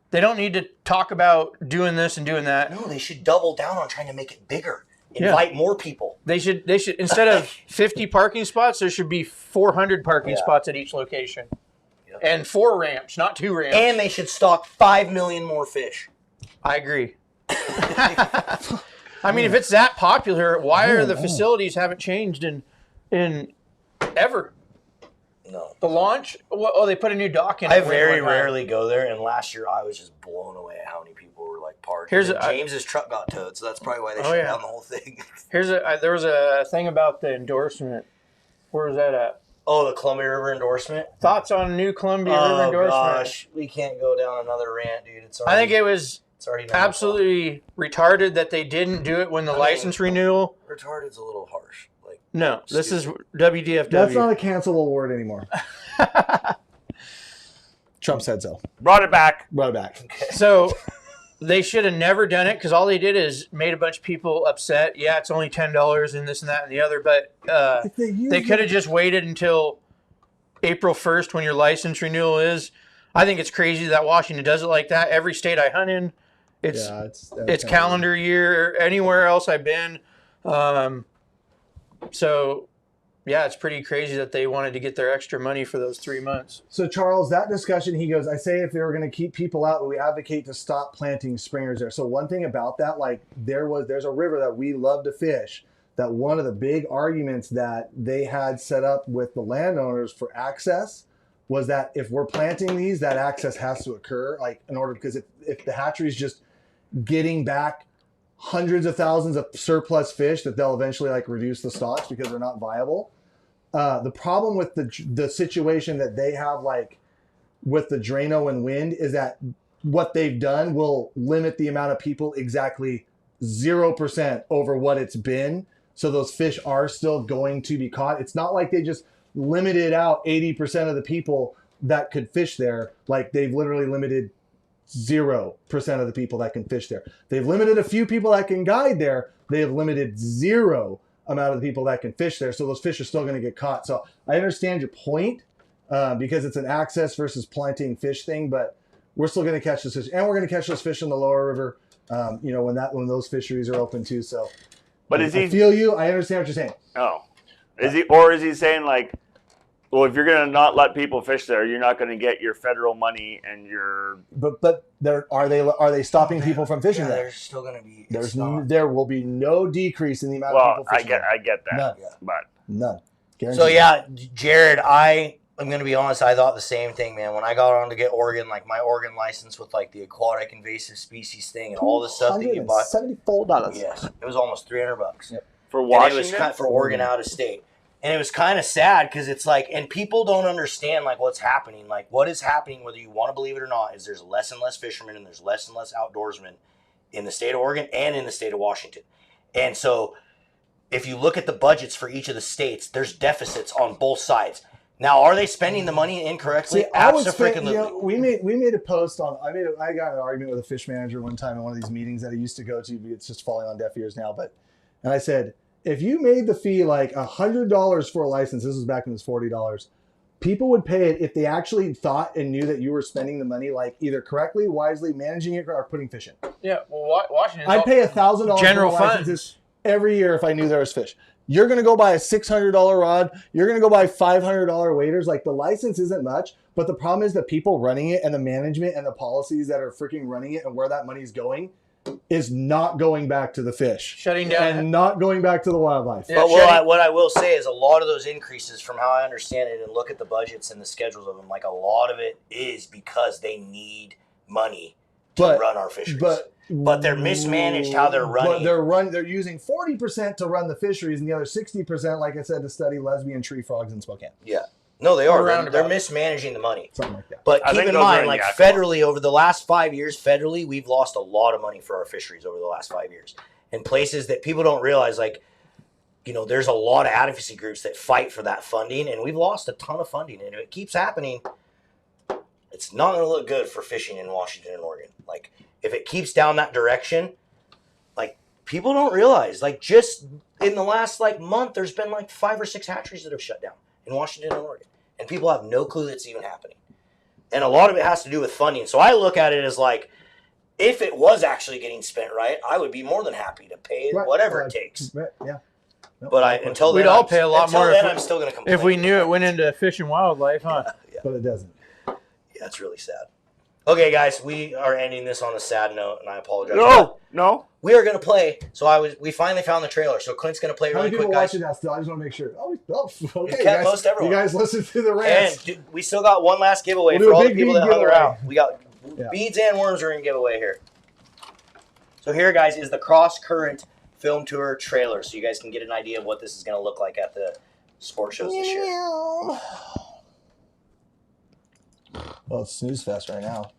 They don't need to talk about doing this and doing that. No, they should double down on trying to make it bigger. Yeah. Invite more people. They should instead of 50 parking spots, there should be 400 parking spots at each location. Yep. And 4 ramps, not 2 ramps. And they should stock 5 million more fish. I agree. I mean, if it's that popular, why are the facilities haven't changed in ever? No. The launch? Oh, they put a new dock in. I it when it very went live. rarely go there, and last year I was just blown away at how many people were like parked. James's truck got towed, so that's probably why they shut down the whole thing. There was a thing about the endorsement. Where was that at? Oh, the Columbia River endorsement. Thoughts on new Columbia River Oh endorsement? gosh, we can't go down another rant, dude. It's already, I think it was it's already not absolutely retarded that they didn't do it when the license renewal. retarded's a little harsh. Like, No, this is WDFW. That's not a cancelable word anymore. Trump said so. Brought it back. Brought it back. So they should have never done it because all they did is made a bunch of people upset. Yeah, it's only $10 and this and that and the other, but If they use they could have just waited until April 1st when your license renewal is. I think it's crazy that Washington does it like that. Every state I hunt in, it's it's calendar year. Anywhere else I've been, so yeah, it's pretty crazy that they wanted to get their extra money for those 3 months. So Charles, that discussion, he goes, I say if they were going to keep people out, we advocate to stop planting springers there. So one thing about that, like there's a river that we love to fish that one of the big arguments that they had set up with the landowners for access was that if we're planting these, that access has to occur, like in order, because if the hatchery is just getting back hundreds of thousands of surplus fish, that they'll eventually like reduce the stocks because they're not viable. The problem with the situation that they have, like with the Drano and wind, is that what they've done will limit the amount of people exactly 0% over what it's been. So those fish are still going to be caught. It's not like they just limited out 80% of the people that could fish there. Like they've literally limited 0% of the people that can fish there. They've limited a few people that can guide there. They have limited 0 amount of the people that can fish there. So those fish are still going to get caught. So I understand your point because it's an access versus planting fish thing, but we're still going to catch those fish, and we're going to catch those fish in the lower river. When those fisheries are open too. So, but I feel you. I understand what you're saying. Oh, is he saying like, well, if you're going to not let people fish there, you're not going to get your federal money and your. But are they stopping people from fishing there? There's still going to be. There will be no decrease in the amount of people fishing. I get that. None. But none. Guaranteed. So yeah, Jared, I'm going to be honest. I thought the same thing, man. When I got on to get Oregon, like my Oregon license with like the aquatic invasive species thing and all the stuff that you bought. $74. Yes, it was almost $300. Yep. For Washington, and it was for Oregon out of state, and it was kind of sad because it's like, and people don't understand like what's happening. Like what is happening, whether you want to believe it or not, is there's less and less fishermen and there's less and less outdoorsmen in the state of Oregon and in the state of Washington, and so if you look at the budgets for each of the states, there's deficits on both sides. Now, are they spending the money incorrectly? Absolutely. We made a post on. I got an argument with a fish manager one time in one of these meetings that I used to go to. It's just falling on deaf ears now. And I said, if you made the fee like $100 for a license, this was back when it was $40. People would pay it if they actually thought and knew that you were spending the money like either correctly, wisely, managing it, or putting fish in. Yeah, well, Washington. I'd pay $1,000 general for licenses every year if I knew there was fish. You're going to go buy a $600 rod. You're going to go buy $500 waders. Like the license isn't much, but the problem is the people running it and the management and the policies that are freaking running it and where that money's going is not going back to the fish. Shutting down. And not going back to the wildlife. Yeah, but what I will say is a lot of those increases, from how I understand it and look at the budgets and the schedules of them, like a lot of it is because they need money to run our fisheries. But they're mismanaged how they're running. But they're using 40% to run the fisheries and the other 60%, like I said, to study lesbian tree frogs in Spokane. Yeah. No, they are. They're mismanaging the money. Something like that. But keep in mind, like federally, over the last 5 years, federally, we've lost a lot of money for our fisheries over the last 5 years. And places that people don't realize, like, there's a lot of advocacy groups that fight for that funding, and we've lost a ton of funding. And if it keeps happening, it's not going to look good for fishing in Washington and Oregon. Like, if it keeps down that direction, like, people don't realize, like, just in the last, like, month, there's been, like, 5 or 6 hatcheries that have shut down in Washington and Oregon. And people have no clue that's even happening. And a lot of it has to do with funding. So I look at it as, like, if it was actually getting spent right, I would be more than happy to pay whatever it takes. Right, yeah. But until then, we'd all pay a lot more. I'm still going to complain. If we knew it went into fish and wildlife, huh? Yeah. But it doesn't. Yeah, it's really sad. Okay, guys, we are ending this on a sad note, and I apologize. No. We are going to play. So we finally found the trailer. So Clint's going to play really quick, guys. Watching that still? I just want to make sure. Okay, guys. Most everyone. You guys listen to the rants. And we still got one last giveaway for all the people that hung around. We got beads and worms are in giveaway here. So here, guys, is the Cross Current Film Tour trailer, so you guys can get an idea of what this is going to look like at the sport shows this year. Well, it's snooze fest right now.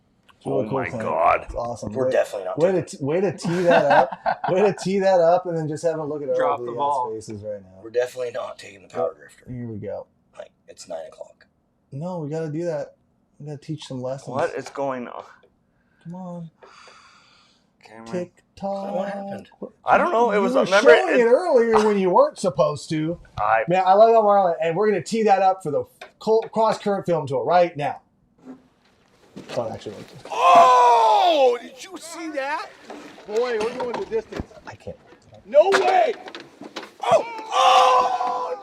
Really cool, God. It's awesome. We're definitely not. Way to tee that up. Way to tee that up, and then just have a look at our Drop the ball. faces right now. We're definitely not taking the power drifter. Here we go. Like, it's 9 o'clock. No, we got to do that. We got to teach some lessons. What is going on? Come on. Camera. Tick tock. What happened? I don't know. It was. You were showing it earlier when you weren't supposed to. Man, I love that, Marlon. And we're going to tee that up for the Cross Current Film Tour right now. Oh, did you see that? Boy, we're going the distance. I can't. No way. Oh, no.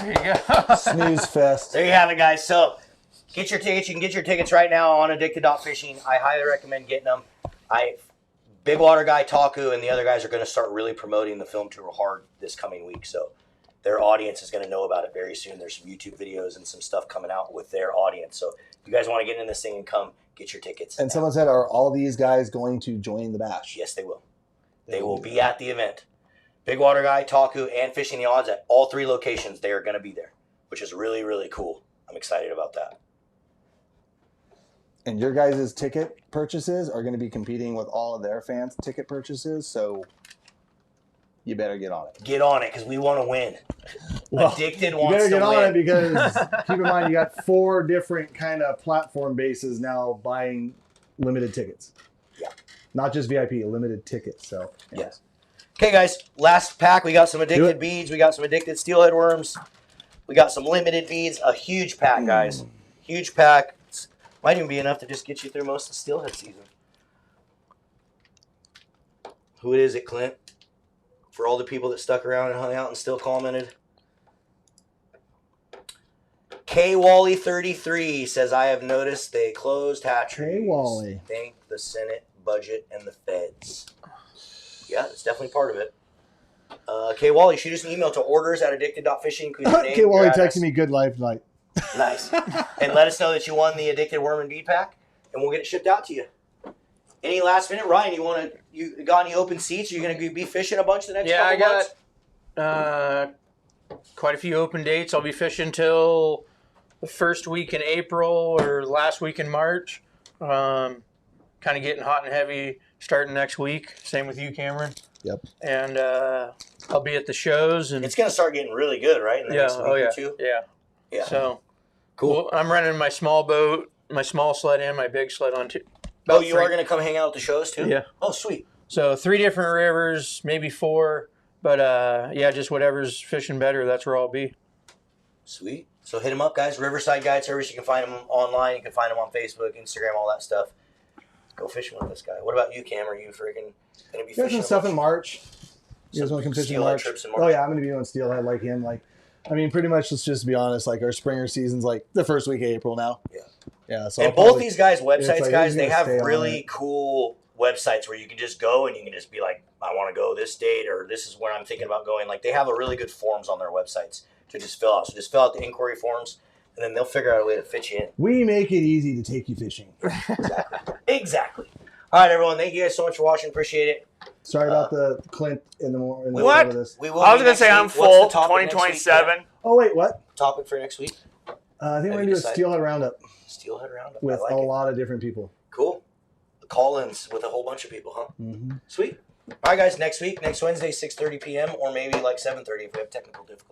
There you go. Snooze fest. There you have it, guys. So get your tickets. You can get your tickets right now on Addicted.Fishing. I highly recommend getting them. Big Water Guy, Taku, and the other guys are going to start really promoting the film tour hard this coming week. So their audience is going to know about it very soon. There's some YouTube videos and some stuff coming out with their audience. So if you guys want to get in this thing and come, get your tickets. And someone said, are all these guys going to join the bash? Yes, they will. They will be at the event. Big Water Guy, Taku, and Fishing the Odds at all 3 locations. They are going to be there, which is really, really cool. I'm excited about that. And your guys' ticket purchases are going to be competing with all of their fans' ticket purchases, so you better get on it. Get on it, because we want to win. Well, Addicted you wants better to get win. on it because keep in mind you got 4 different kind of platform bases now buying limited tickets. Yeah. Not just VIP, limited tickets. So Yes. Okay, guys, last pack. We got some addicted beads. We got some addicted steelhead worms. We got some limited beads. A huge pack, guys. Huge pack. Might even be enough to just get you through most of the steelhead season. Who is it, Clint? For all the people that stuck around and hung out and still commented. K-Wally33 says, I have noticed they closed hatcheries. K-Wally. Thank the Senate, budget, and the feds. Yeah, it's definitely part of it. K-Wally, shoot us an email to orders@addicted.fishing. K-Wally texting me good life tonight. Nice. And let us know that you won the Addicted Worm and Bead Pack, and we'll get it shipped out to you. Any last minute, Ryan? You got any open seats? Are you going to be fishing a bunch the next couple months? I got quite a few open dates. I'll be fishing till the first week in April or last week in March. Kind of getting hot and heavy starting next week. Same with you, Cameron. Yep. And I'll be at the shows. And It's going to start getting really good, right? In the next week or two? Yeah. So Cool. I'm running my small boat, my small sled, and my big sled on too. Oh, you are going to come hang out at the shows too? Yeah. Oh, sweet. So 3 different rivers, maybe 4. But yeah, just whatever's fishing better, that's where I'll be. Sweet. So hit them up, guys. Riverside Guide Service. You can find them online. You can find them on Facebook, Instagram, all that stuff. Go fishing with this guy. What about you, Cam? Are you freaking going to be You got fishing? some stuff in March. You guys want to come fishing in Steelhead March? trips in March? Oh yeah, I'm going to be doing steelhead like him. Pretty much. Let's just be honest. Like our springer season's like the first week of April now. Yeah. Yeah. So And both these guys' websites, like, guys, who's they gonna have stay on really it? cool websites where you can just go and you can just be like, I want to go this date, or this is where I'm thinking about going. Like, they have a really good forms on their websites to just fill out. So just fill out the inquiry forms, and then they'll figure out a way to fit you in. We make it easy to take you fishing. Exactly. All right, everyone. Thank you guys so much for watching. Appreciate it. Sorry about the Clint in the morning. What? We will I was be going to next say I'm week. What's the full, topic next week, 2027. Cam? Oh wait, what? Topic for next week? I think we're Have gonna you do a decided? steelhead roundup Steelhead Roundup. with I like a it. lot of different people. Cool. Call-ins with a whole bunch of people, huh? Mm-hmm. Sweet. All right, guys. Next week, next Wednesday, 6:30 p.m. or maybe like 7:30 if we have technical difficulties.